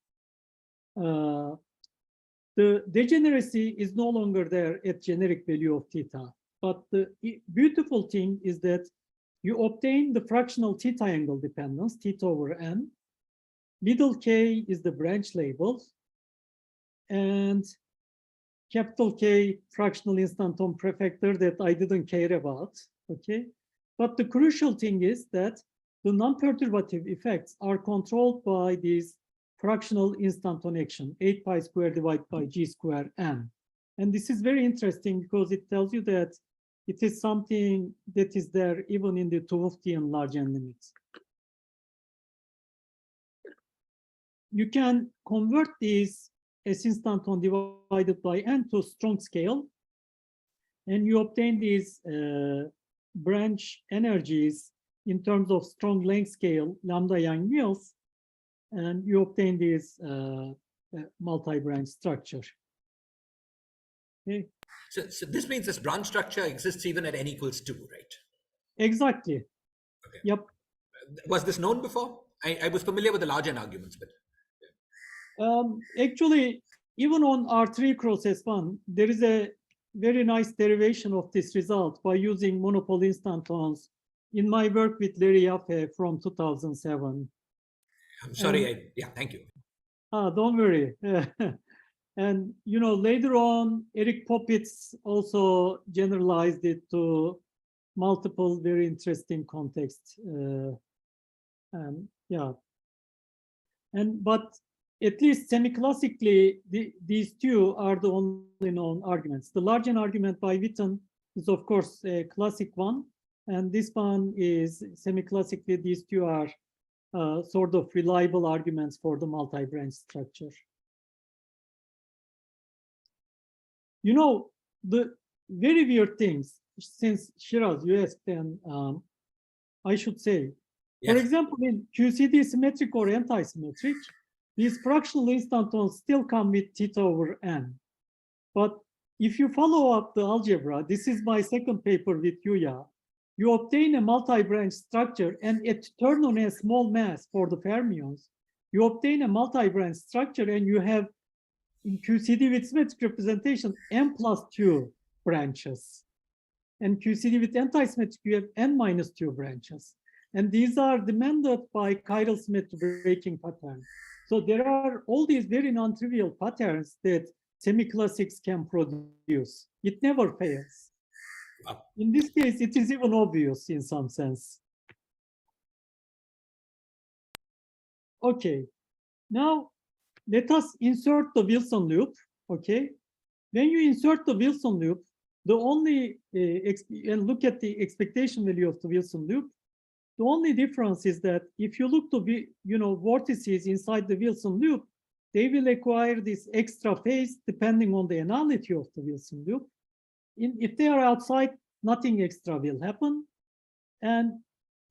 A: the degeneracy is no longer there at generic value of theta. But the beautiful thing is that you obtain the fractional theta angle dependence, theta over n. Little k is the branch label, and capital K fractional instanton prefactor that I didn't care about, okay? But the crucial thing is that the non-perturbative effects are controlled by these fractional instanton action, 8 pi squared divided by g squared n. And this is very interesting because it tells you that it is something that is there even in the 2 Hooftian large n limits. You can convert these S instanton divided by n to strong scale, and you obtain these branch energies in terms of strong length scale, lambda Young Mills, and you obtain this multi-branch structure. Okay.
D: So this means this branch structure exists even at n equals 2, right?
A: Exactly.
D: Okay.
A: Yep.
D: Was this known before? I was familiar with the large n arguments, but
A: actually, even on R3 cross S1, there is a very nice derivation of this result by using monopole instantons in my work with Larry Yaffe from 2007.
D: I'm sorry. Yeah, thank you.
A: Don't worry. And later on, Eric Popitz also generalized it to multiple very interesting contexts. Yeah. But at least semi-classically, these two are the only known arguments. The large n argument by Witten is, of course, a classic one. And this one is semi-classically, these two are sort of reliable arguments for the multi-branch structure. The very weird things, since Shiraz, you asked, and I should say, yes. For example, in QCD symmetric or anti-symmetric, these fractional instantons still come with theta over n. But if you follow up the algebra, this is my second paper with Yuya, you obtain a multi-branch structure, and at turn on a small mass for the fermions, you obtain a multi-branch structure, and you have in QCD with symmetric representation n plus 2 branches. And QCD with anti-symmetric, you have n minus 2 branches. And these are demanded by chiral symmetry breaking pattern. So there are all these very non-trivial patterns that semi-classics can produce. It never fails. In this case, it is even obvious in some sense. Okay, now let us insert the Wilson loop, okay? When you insert the Wilson loop, the only, and look at the expectation value of the Wilson loop, The only difference is that if you look to be, vortices inside the Wilson loop, they will acquire this extra phase depending on the analysis of the Wilson loop. If they are outside, nothing extra will happen. And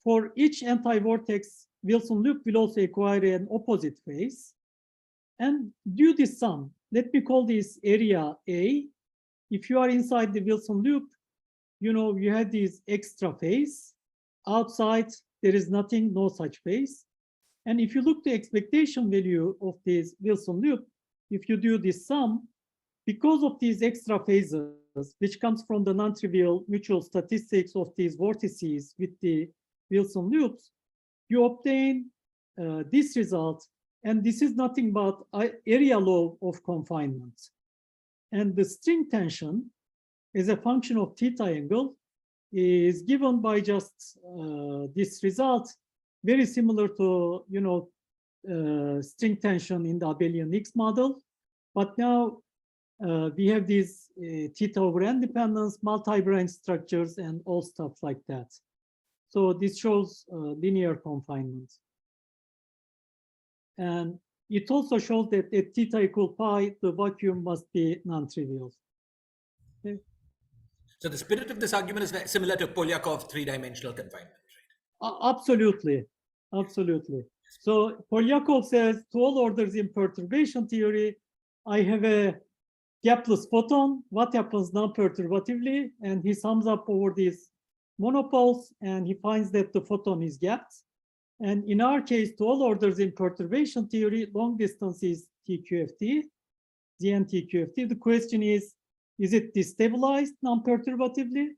A: for each anti-vortex, Wilson loop will also acquire an opposite phase. And do this sum. Let me call this area A. If you are inside the Wilson loop, you have this extra phase. Outside, there is nothing, no such phase. And if you look the expectation value of this Wilson loop, if you do this sum, because of these extra phases, which comes from the non-trivial mutual statistics of these vortices with the Wilson loops, you obtain this result. And this is nothing but area law of confinement. And the string tension as a function of theta angle is given by just this result, very similar to string tension in the abelian X model. But now we have these theta over n dependence, multi-branch structures, and all stuff like that. So this shows linear confinement. And it also shows that at theta equal pi, the vacuum must be non-trivial. Okay.
D: So the spirit of this argument is similar to Polyakov's three-dimensional confinement, right?
A: Absolutely, absolutely. So Polyakov says to all orders in perturbation theory, I have a gapless photon. What happens non-perturbatively? And he sums up over these monopoles, and he finds that the photon is gapped. And in our case, to all orders in perturbation theory, long distance is TQFT, ZN-TQFT. The question is it destabilized non-perturbatively?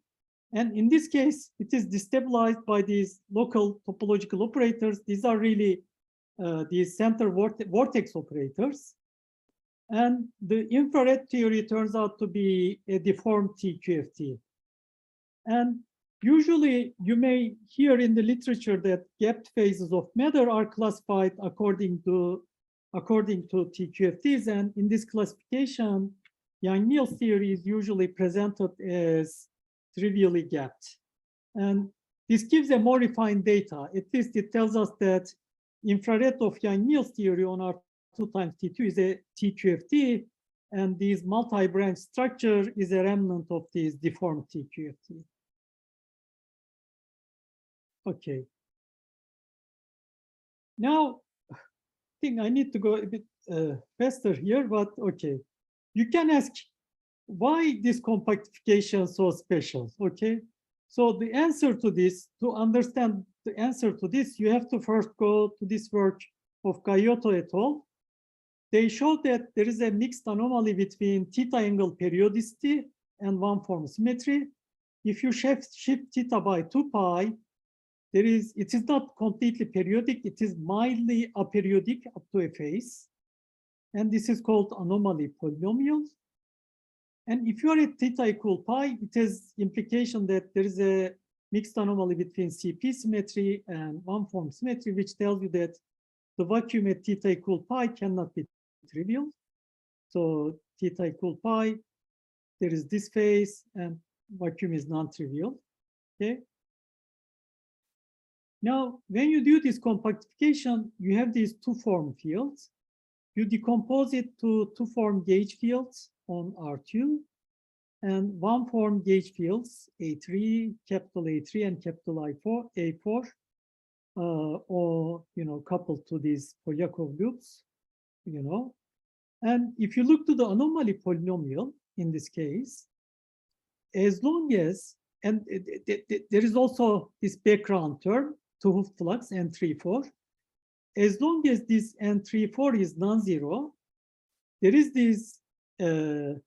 A: And in this case, it is destabilized by these local topological operators. These are really these center vortex operators. And the infrared theory turns out to be a deformed TQFT. And usually you may hear in the literature that gapped phases of matter are classified according to TQFTs. And in this classification, Yang-Niels theory is usually presented as trivially gapped. And this gives a more refined data. At least it tells us that infrared of Yang-Niels theory on our 2 times T2 is a TQFT, and this multi-branch structure is a remnant of this deformed TQFT. Okay. Now, I think I need to go a bit faster here, but okay. You can ask, why this compactification is so special, okay? So the answer to this, to understand the answer to this, you have to first go to this work of Gayotto et al. They showed that there is a mixed anomaly between theta angle periodicity and one-form symmetry. If you shift theta by 2 pi, it is not completely periodic, it is mildly aperiodic up to a phase. And this is called anomaly polynomial. And if you are at theta equal pi, it has implication that there is a mixed anomaly between CP symmetry and one-form symmetry, which tells you that the vacuum at theta equal pi cannot be trivial. So theta equal pi, there is this phase, and vacuum is non-trivial. Okay. Now, when you do this compactification, you have these 2-form fields. You decompose it to 2-form gauge fields on R2 and 1-form gauge fields, A3, capital A3 and capital A4, or coupled to these Polyakov loops, And if you look to the anomaly polynomial in this case, as long as, and there is also this background term, 2 Hooft flux N34. As long as this N34 is non-zero, there is this anomaly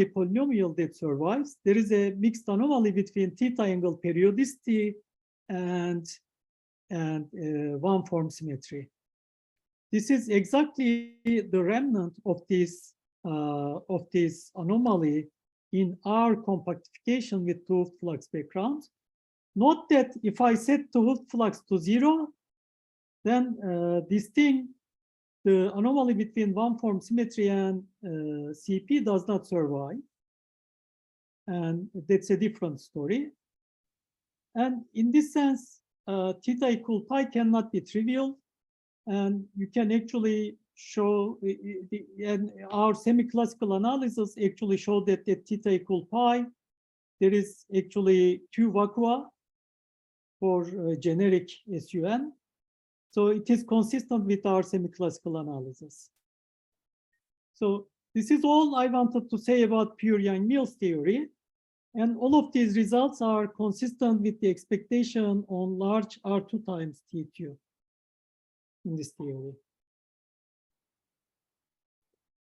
A: polynomial that survives. There is a mixed anomaly between theta angle periodicity and one-form symmetry. This is exactly the remnant of this anomaly in our compactification with 2 Hooft flux background. Note that if I set 2 Hooft flux to 0, then this thing, the anomaly between one-form symmetry and CP does not survive. And that's a different story. And in this sense, theta equal pi cannot be trivial. And you can actually show, and our semi-classical analysis actually showed that at theta equal pi, there is actually two vacua for generic SUN. So it is consistent with our semi-classical analysis. So this is all I wanted to say about pure Yang-Mills theory. And all of these results are consistent with the expectation on large R2 times TQ in this theory.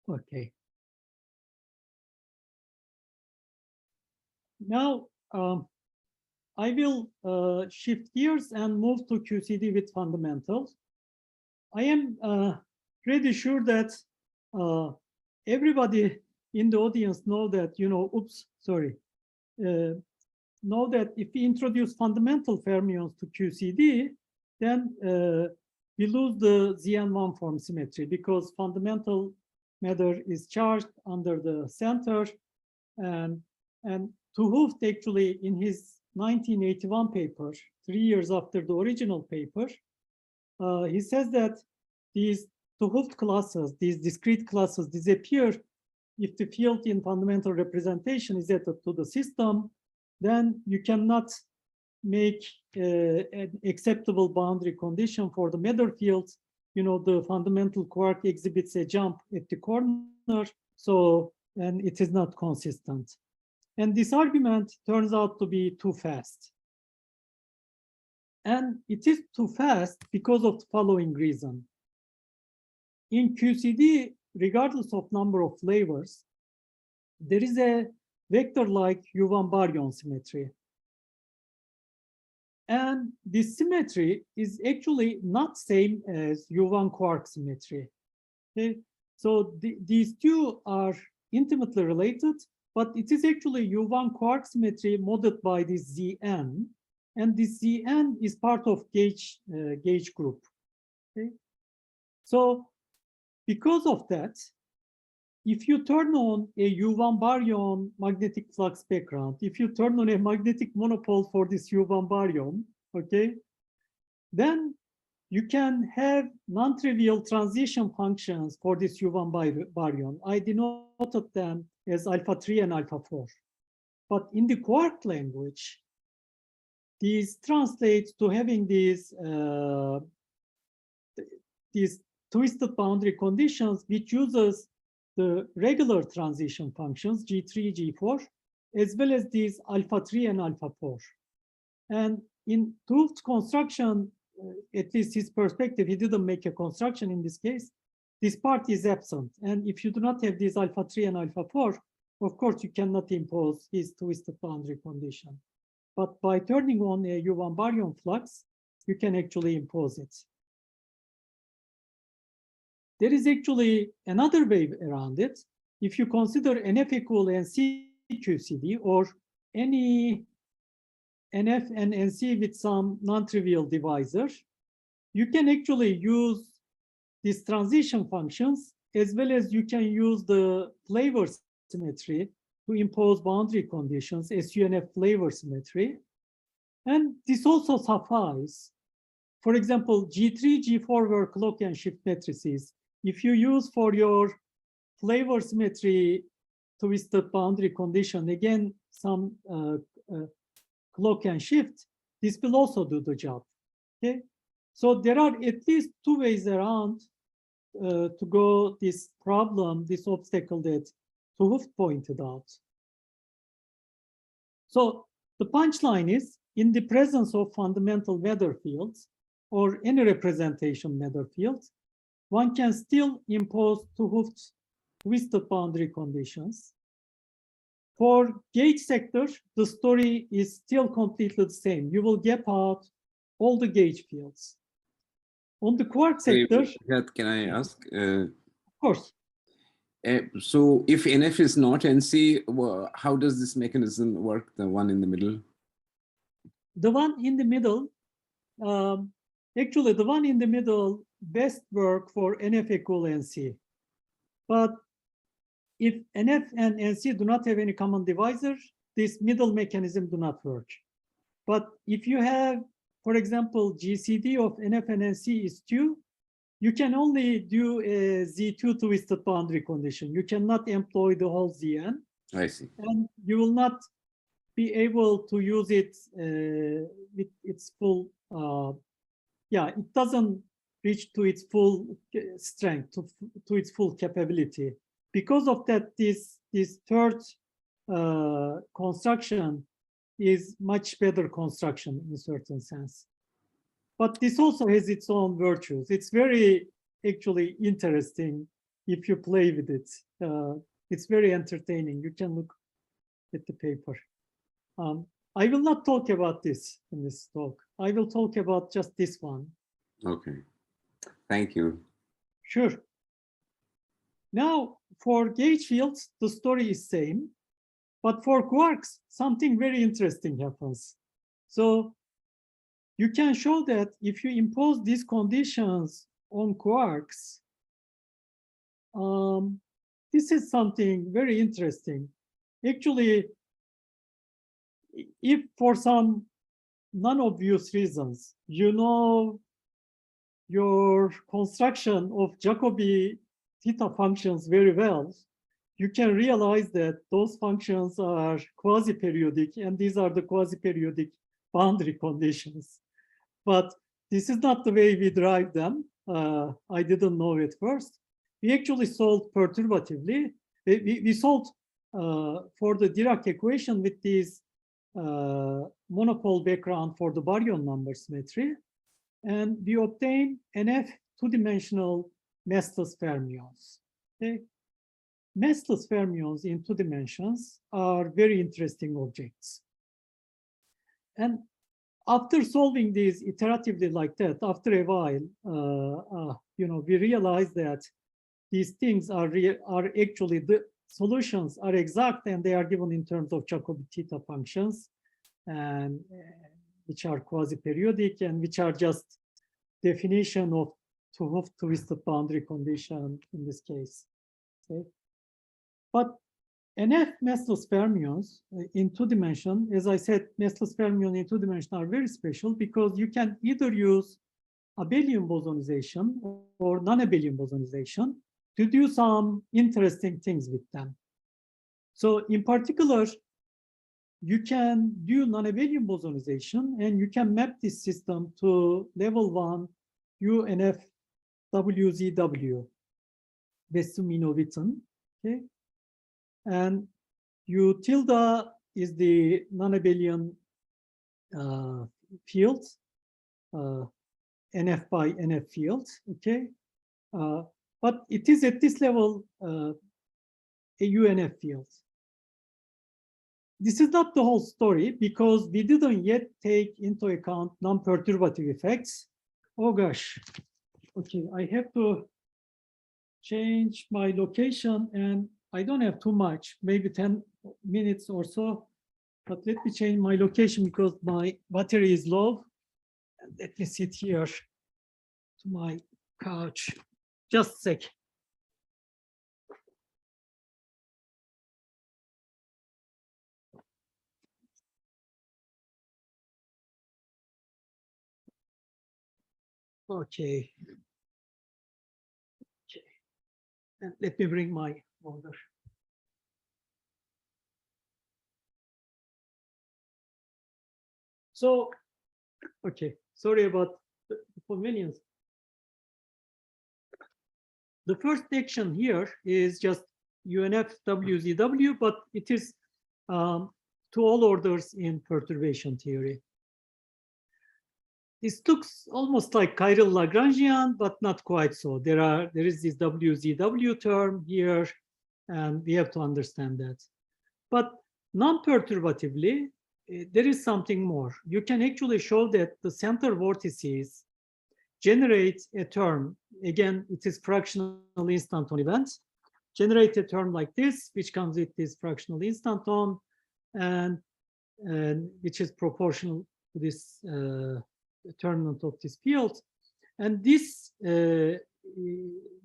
A: Okay. Now, I will shift gears and move to QCD with fundamentals. I am pretty sure that everybody in the audience know that, know that if we introduce fundamental fermions to QCD, then we lose the ZN1 form symmetry because fundamental matter is charged under the center. And Hooft actually in his 1981 paper, 3 years after the original paper, he says that these Hooft classes, these discrete classes disappear if the field in fundamental representation is added to the system. Then you cannot make an acceptable boundary condition for the matter fields. The fundamental quark exhibits a jump at the corner, so, and it is not consistent. And this argument turns out to be too fast. And it is too fast because of the following reason. In QCD, regardless of number of flavors, there is a vector-like U1 baryon symmetry. And this symmetry is actually not same as U1 quark symmetry. Okay? So these two are intimately related, but it is actually U1 quark symmetry modeled by this Zn, and this Zn is part of gauge group. Okay? So because of that, if you turn on a U1 baryon magnetic flux background, if you turn on a magnetic monopole for this U1 baryon, okay, then you can have non-trivial transition functions for this U1 baryon. I denoted them as alpha 3 and alpha 4. But in the quark language, these translates to having these twisted boundary conditions, which uses the regular transition functions, G3, G4, as well as these alpha 3 and alpha 4. And in Hooft's construction, at least his perspective, he didn't make a construction in this case, this part is absent. And if you do not have these alpha 3 and alpha 4, of course, you cannot impose his twisted boundary condition. But by turning on a U1 baryon flux, you can actually impose it. There is actually another way around it. If you consider NF equal NC QCD or any NF and NC with some non-trivial divisor, you can actually use these transition functions as well as you can use the flavor symmetry to impose boundary conditions, SUNF flavor symmetry. And this also suffices. For example, G3, G4 were clock and shift matrices. If you use for your flavor symmetry twisted boundary condition, again, some clock and shift, this will also do the job, okay? So there are at least two ways around to go this problem, this obstacle that Hooft pointed out. So the punchline is, in the presence of fundamental matter fields or any representation matter fields, one can still impose Hooft's twisted boundary conditions. For gauge sector, the story is still completely the same. You will gap out all the gauge fields. On the quark sector,
E: can I ask?
A: Of course.
E: So if NF is not NC, how does this mechanism work, the one in the middle?
A: The one in the middle, actually the one in the middle best work for NF equal NC. But if NF and NC do not have any common divisor, this middle mechanism do not work. But if you have, for example, GCD of NF and NC is 2, you can only do a Z2 twisted boundary condition. You cannot employ the whole Zn.
E: I see.
A: And you will not be able to use it with its full, it doesn't reach to its full strength, to its full capability. Because of that, this third construction is much better construction in a certain sense. But this also has its own virtues. It's very actually interesting if you play with it. It's very entertaining. You can look at the paper. I will not talk about this in this talk. I will talk about just this one.
E: Okay. Thank you.
A: Sure. Now, for gauge fields, the story is same. But for quarks, something very interesting happens. So you can show that if you impose these conditions on quarks, this is something very interesting. Actually, if for some non-obvious reasons, you know your construction of Jacobi theta functions very well, you can realize that those functions are quasi-periodic, and these are the quasi-periodic boundary conditions. But this is not the way we derive them. I didn't know it first. We actually solved perturbatively. We solved for the Dirac equation with this monopole background for the baryon number symmetry. And we obtain NF two-dimensional massless fermions. Okay? Massless fermions in 2 dimensions are very interesting objects. And after solving these iteratively like that, after a while, we realize that these things are actually, the solutions are exact, and they are given in terms of Jacobi theta functions, and which are quasi-periodic and which are just definition of Hooft twisted boundary condition in this case. Okay. But NF massless fermions in 2 dimensions, as I said, massless fermions in 2 dimensions are very special because you can either use abelian bosonization or non-abelian bosonization to do some interesting things with them. So in particular, you can do non-abelian bosonization, and you can map this system to level 1 UNF WZW, Wessum-Witten, okay? And U tilde is the non-abelian field, NF by NF field, okay? But it is at this level a UNF field. This is not the whole story because we didn't yet take into account non-perturbative effects. Oh gosh, okay, I have to change my location, and I don't have too much, maybe 10 minutes or so, but let me change my location because my battery is low. Let me sit here to my couch. Just a sec. Okay. Okay. And let me bring my folder. So, okay, sorry about the inconvenience. The first action here is just UNF WZW, but it is to all orders in perturbation theory. This looks almost like chiral Lagrangian, but not quite so. There is this WZW term here, and we have to understand that. But non-perturbatively, there is something more. You can actually show that the center vortices generate a term. Again, it is fractional instanton events. Generate a term like this, which comes with this fractional instanton, and which is proportional to this determinant of this field. And this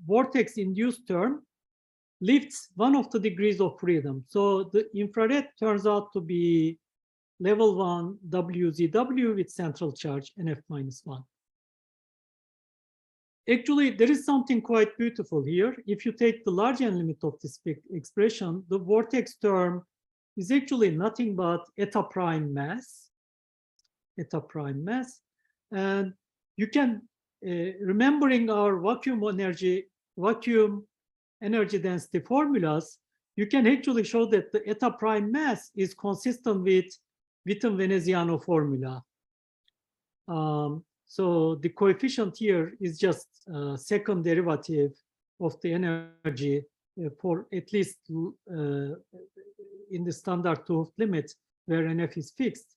A: vortex-induced term lifts one of the degrees of freedom. So the infrared turns out to be level 1 WZW with central charge NF-1. Actually, there is something quite beautiful here. If you take the large n limit of this expression, the vortex term is actually nothing but eta prime mass. And you can, remembering our vacuum energy density formulas, you can actually show that the eta prime mass is consistent with Witten-Veneziano formula. So the coefficient here is just second derivative of the energy for at least in the standard Hooft limit where NF is fixed.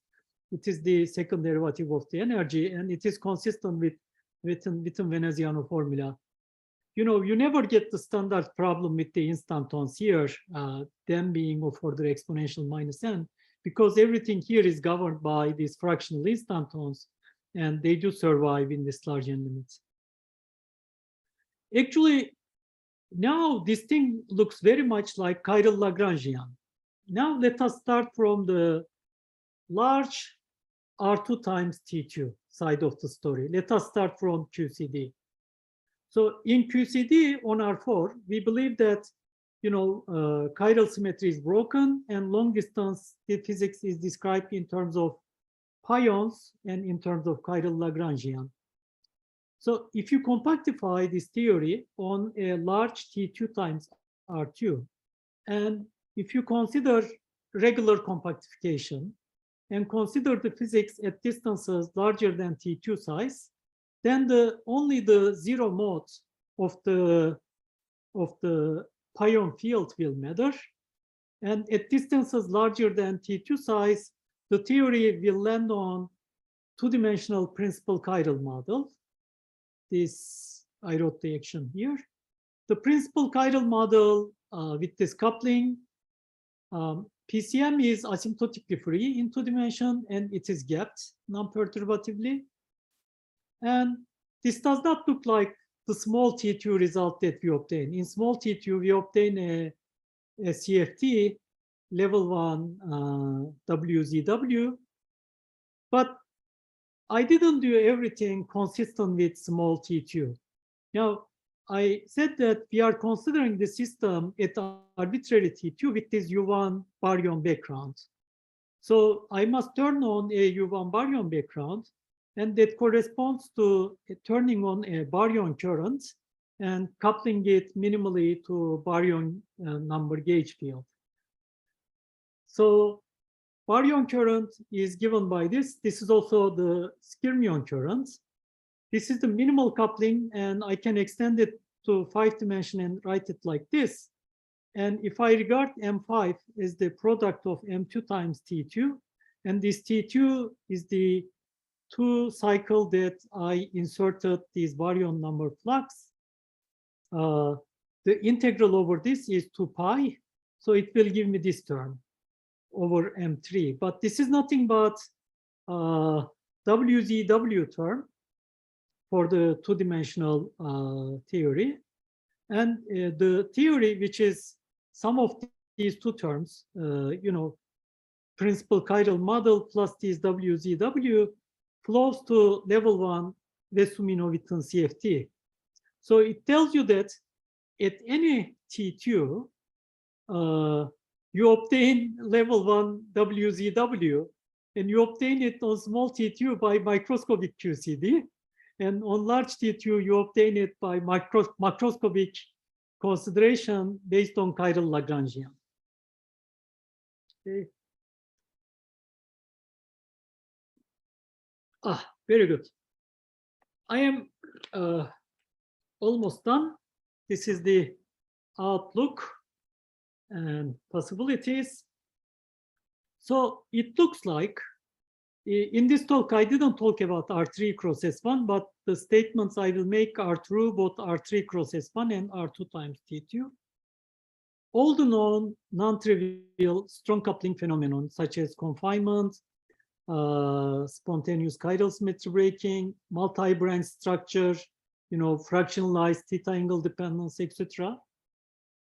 A: It is the second derivative of the energy, and it is consistent with Witten-Veneziano formula. You know, you never get the standard problem with the instantons here, them being of order exponential minus n, because everything here is governed by these fractional instantons, and they do survive in this large n limits. Actually, now this thing looks very much like chiral Lagrangian. Now let us start from the large R2 times T2 side of the story. Let us start from QCD. So in QCD on R4, we believe that, you know, chiral symmetry is broken, and long distance physics is described in terms of pions and in terms of chiral Lagrangian. So if you compactify this theory on a large T2 times R2, and if you consider regular compactification and consider the physics at distances larger than T2 size, then only the zero mode of the pion field will matter. And at distances larger than T2 size, the theory will land on two-dimensional principal chiral model. This, I wrote the action here. The principal chiral model with this coupling, PCM is asymptotically free in 2 dimension, and it is gapped non-perturbatively. And this does not look like the small T2 result that we obtain. In small T2, we obtain a CFT level 1 WZW, but I didn't do everything consistent with small T2. Now, I said that we are considering the system at arbitrary T2 with this U1 baryon background. So I must turn on a U1 baryon background, and that corresponds to turning on a baryon current and coupling it minimally to baryon number gauge field. So baryon current is given by this. This is also the skyrmion current. This is the minimal coupling, and I can extend it to 5 dimension and write it like this. And if I regard M5 as the product of M2 times T2, and this T2 is the 2 cycle that I inserted this baryon number flux, the integral over this is 2 pi, so it will give me this term over M3. But this is nothing but WZW term for the 2-dimensional theory. And the theory, which is sum of these 2 terms, you know, principal chiral model plus this WZW, flows to level 1 Vesumino-Witten CFT. So it tells you that at any T2, you obtain level 1 WZW, and you obtain it on small T2 by microscopic QCD. And on large T2, you obtain it by macroscopic consideration based on chiral Lagrangian. Okay. Very good. I am almost done. This is the outlook and possibilities. So it looks like in this talk, I didn't talk about R3 cross S1, but the statements I will make are true both R3 cross S1 and R2 times T2. All the known non-trivial strong coupling phenomenon, such as confinement, spontaneous chiral symmetry breaking, multi-branch structure, you know, fractionalized theta angle dependence, etc.,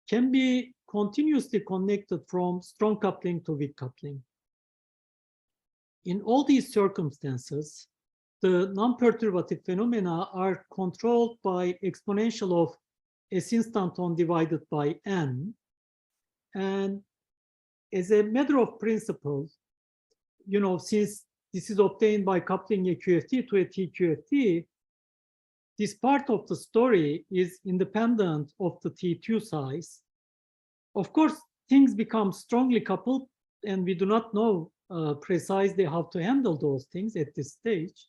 A: can be continuously connected from strong coupling to weak coupling. in all these circumstances, the non-perturbative phenomena are controlled by exponential of S instanton divided by n. And as a matter of principle, since this is obtained by coupling a QFT to a TQFT, this part of the story is independent of the T2 size. Of course, things become strongly coupled, and we do not know precisely how to handle those things at this stage.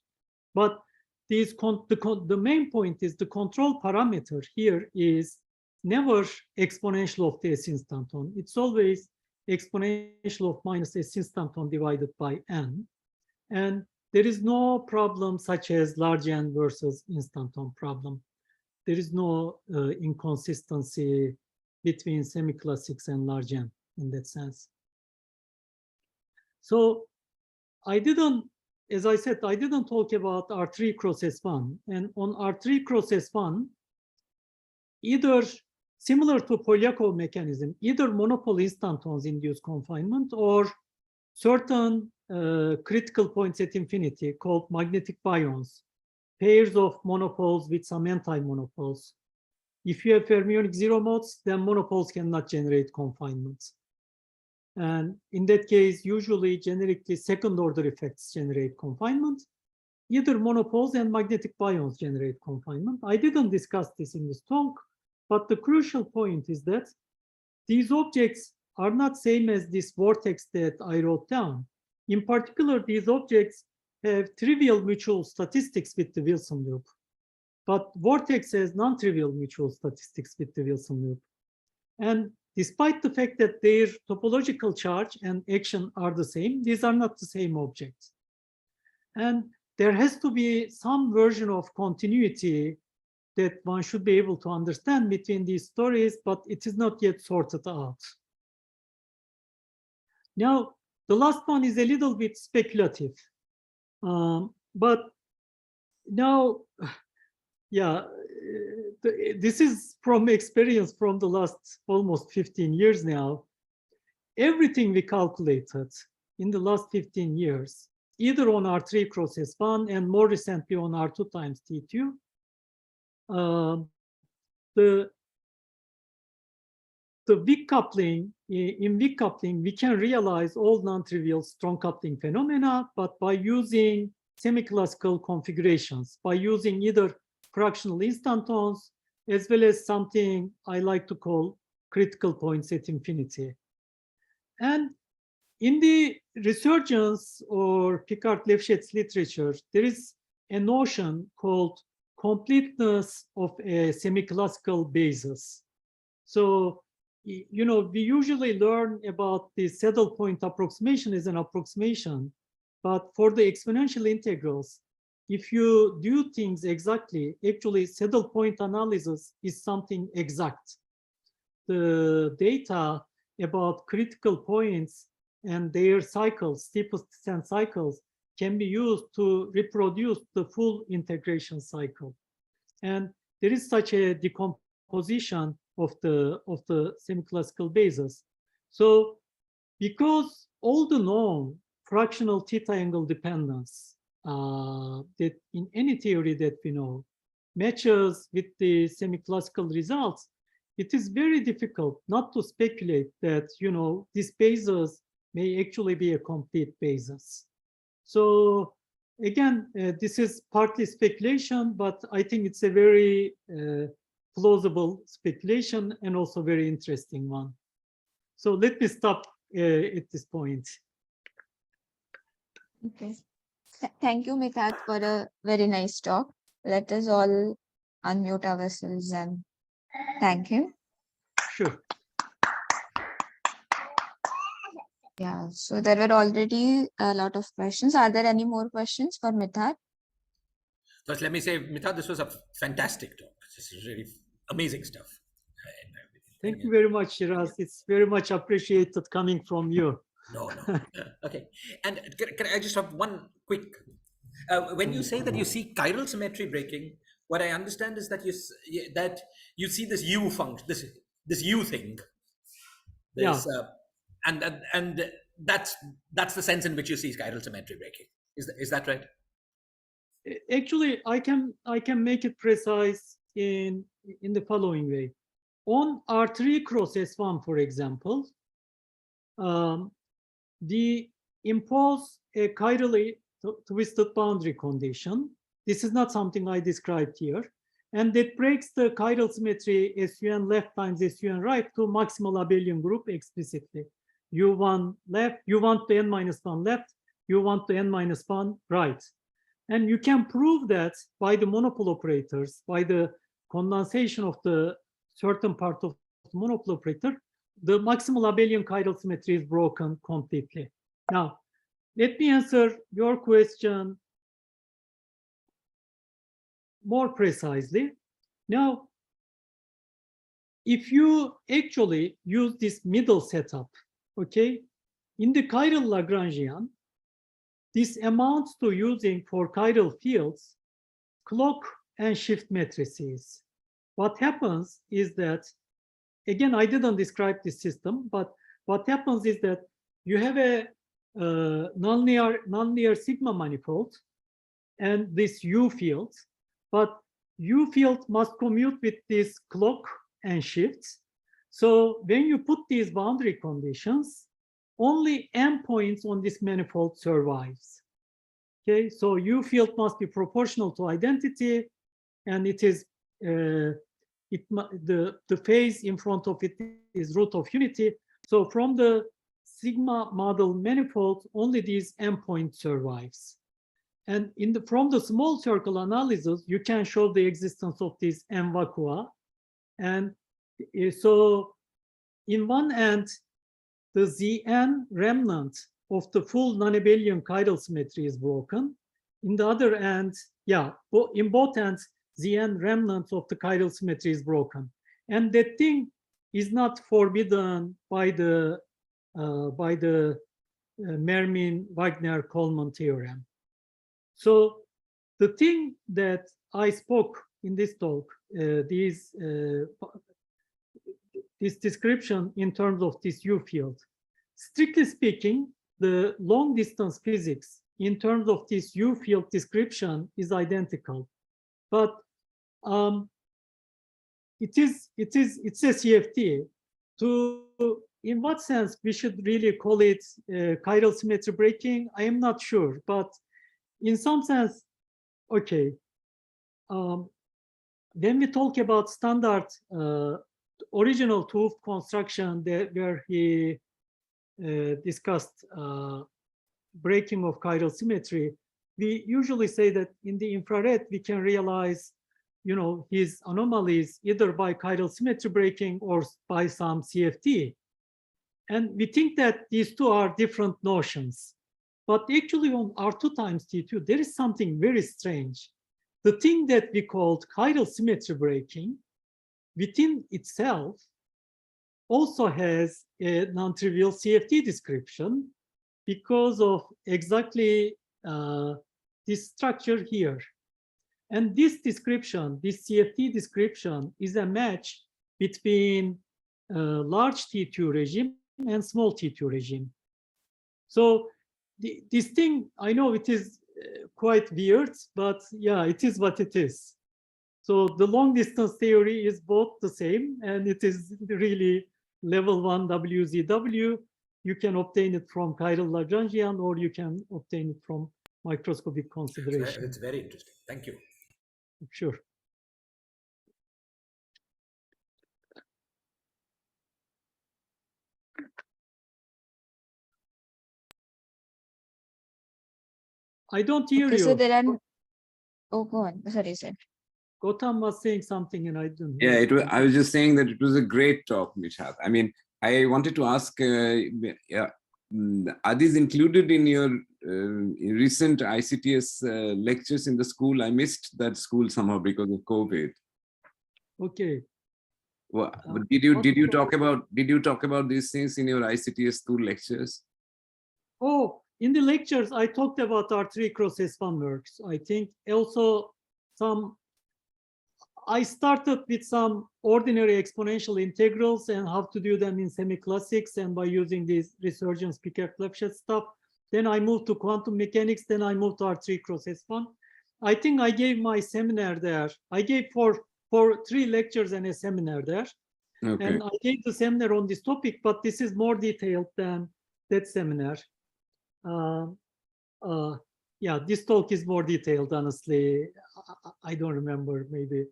A: But the main point is the control parameter here is never exponential of the S instanton. It's always exponential of minus S instanton divided by n. And there is no problem such as large n versus instanton problem. There is no inconsistency between semi-classics and large n in that sense. So as I said, I didn't talk about R3 cross S1. And on R3 cross S1, either similar to Polyakov mechanism, either monopole instantons induce confinement or certain critical points at infinity called magnetic pions, pairs of monopoles with some anti-monopoles. If you have fermionic zero modes, then monopoles cannot generate confinements. And in that case, usually generically second order effects generate confinement. Either monopoles and magnetic pions generate confinement. I didn't discuss this in this talk, but the crucial point is that these objects are not same as this vortex that I wrote down. In particular, these objects have trivial mutual statistics with the Wilson loop, but vortex has non-trivial mutual statistics with the Wilson loop. And despite the fact that their topological charge and action are the same, these are not the same objects. And there has to be some version of continuity that one should be able to understand between these stories, but it is not yet sorted out. Now, the last one is a little bit speculative, but now, yeah, this is from experience from the last almost 15 years now. Everything we calculated in the last 15 years, either on R3 cross S1 and more recently on R2 times T2, the weak coupling, in weak coupling, we can realize all non-trivial strong coupling phenomena, but by using semi-classical configurations, by using either fractional instantons, as well as something I like to call critical points at infinity. And in the resurgence or Picard-Lefschetz literature, there is a notion called completeness of a semi-classical basis. So, we usually learn about the saddle point approximation as an approximation, but for the exponential integrals, if you do things exactly, actually saddle point analysis is something exact. The data about critical points and their cycles, steepest descent cycles, can be used to reproduce the full integration cycle. And there is such a decomposition of the semi-classical basis. So because all the known fractional theta angle dependence that in any theory that we know matches with the semi-classical results, it is very difficult not to speculate that, this basis may actually be a complete basis. So again, this is partly speculation, but I think it's a very plausible speculation and also very interesting one. So let me stop at this point.
F: Okay. Thank you, Mithat, for a very nice talk. Let us all unmute ourselves and thank you.
A: Sure.
F: Yeah, so there were already a lot of questions. Are there any more questions for Mithat?
D: First, let me say, Mithat, this was a fantastic talk. This is really amazing stuff.
A: Thank you very much, Shiraz. It's very much appreciated coming from you.
D: No. Okay. And can I just have one quick, when you say that you see chiral symmetry breaking, what I understand is that you see this U function, this U thing. This,
A: Yeah.
D: and that's the sense in which you see chiral symmetry breaking. Is that right?
A: Actually, I can make it precise in the following way. On R3 cross S1, for example, the impose a chirally twisted boundary condition. This is not something I described here. And that breaks the chiral symmetry SUN left times SUN right to maximal abelian group explicitly. U1 left, U1 to n-1 left, U1 to n-1 right. And you can prove that by the monopole operators, by the condensation of the certain part of the monopole operator, the maximal abelian chiral symmetry is broken completely. Now, let me answer your question more precisely. Now, if you actually use this middle setup, okay, in the chiral Lagrangian, this amounts to using for chiral fields clock and shift matrices. What happens is that, again, I didn't describe this system, but what happens is that you have a nonlinear sigma manifold and this U field, but U field must commute with this clock and shifts. So when you put these boundary conditions, only m points on this manifold survives. Okay, so U field must be proportional to identity, and it is the phase in front of it is root of unity. So from the sigma model manifold, only these m point survives. And from the small circle analysis, you can show the existence of these m vacua. And so in one end, the Zn remnant of the full non-abelian chiral symmetry is broken. In the other end, yeah, in both ends, Zn remnant of the chiral symmetry is broken. And that thing is not forbidden by the Mermin-Wagner-Coleman theorem. So the thing that I spoke in this talk, this description in terms of this U field, strictly speaking, the long distance physics in terms of this U field description is identical, but it's a CFT. In what sense we should really call it chiral symmetry breaking? I am not sure, but in some sense, okay. When we talk about standard original Hooft construction where he discussed breaking of chiral symmetry, we usually say that in the infrared we can realize, his anomalies either by chiral symmetry breaking or by some CFT. And we think that these two are different notions. But actually on R2 times T2, there is something very strange. The thing that we called chiral symmetry breaking within itself also has a non-trivial CFT description because of exactly this structure here. And this description, this CFT description, is a match between large T2 regime and small T2 regime. So this thing, I know it is quite weird, but yeah, it is what it is. So the long distance theory is both the same, and it is really level 1 WZW. You can obtain it from chiral Lagrangian, or you can obtain it from microscopic consideration.
D: It's very interesting. Thank you.
A: Sure. I don't hear
F: Okay,
A: you.
F: so there are. Oh, go on. Sorry, sir.
A: Gautam was saying something and I didn't
E: Yeah,
A: hear.
E: I was just saying that it was a great talk, Mithat. I mean, I wanted to ask, are these included in your recent ICTS lectures in the school? I missed that school somehow because of COVID.
A: Okay.
E: Well, did you talk about these things in your ICTS school lectures?
A: Oh, in the lectures, I talked about R3 cross S1 works. I think also I started with some ordinary exponential integrals and how to do them in semi-classics and by using this resurgence Picard-Lefschetz stuff. Then I moved to quantum mechanics. Then I moved to R3 cross S1. I think I gave my seminar there. I gave for 3 lectures and a seminar there.
E: Okay.
A: And I gave the seminar on this topic, but this is more detailed than that seminar. Yeah, this talk is more detailed, honestly. I don't remember, maybe.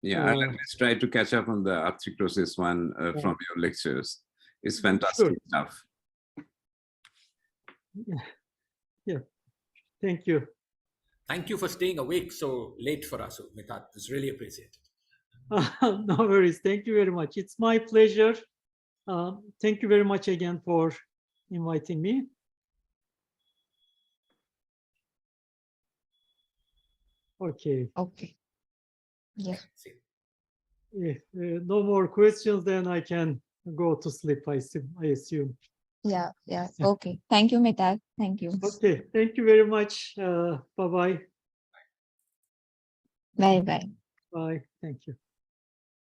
E: Yeah, I'll at least try to catch up on the R3 process one from your lectures. It's fantastic stuff.
A: Yeah, thank you.
D: Thank you for staying awake so late for us, Mithat. It's really appreciated.
A: No worries. Thank you very much. It's my pleasure. Thank you very much again for inviting me. Okay.
F: Okay. Yeah.
A: If no more questions, then I can go to sleep, I assume.
F: Yeah. Okay. Thank you, Mithat. Thank you.
A: Okay. Thank you very much. Bye-bye.
F: Bye-bye.
A: Bye. Thank you.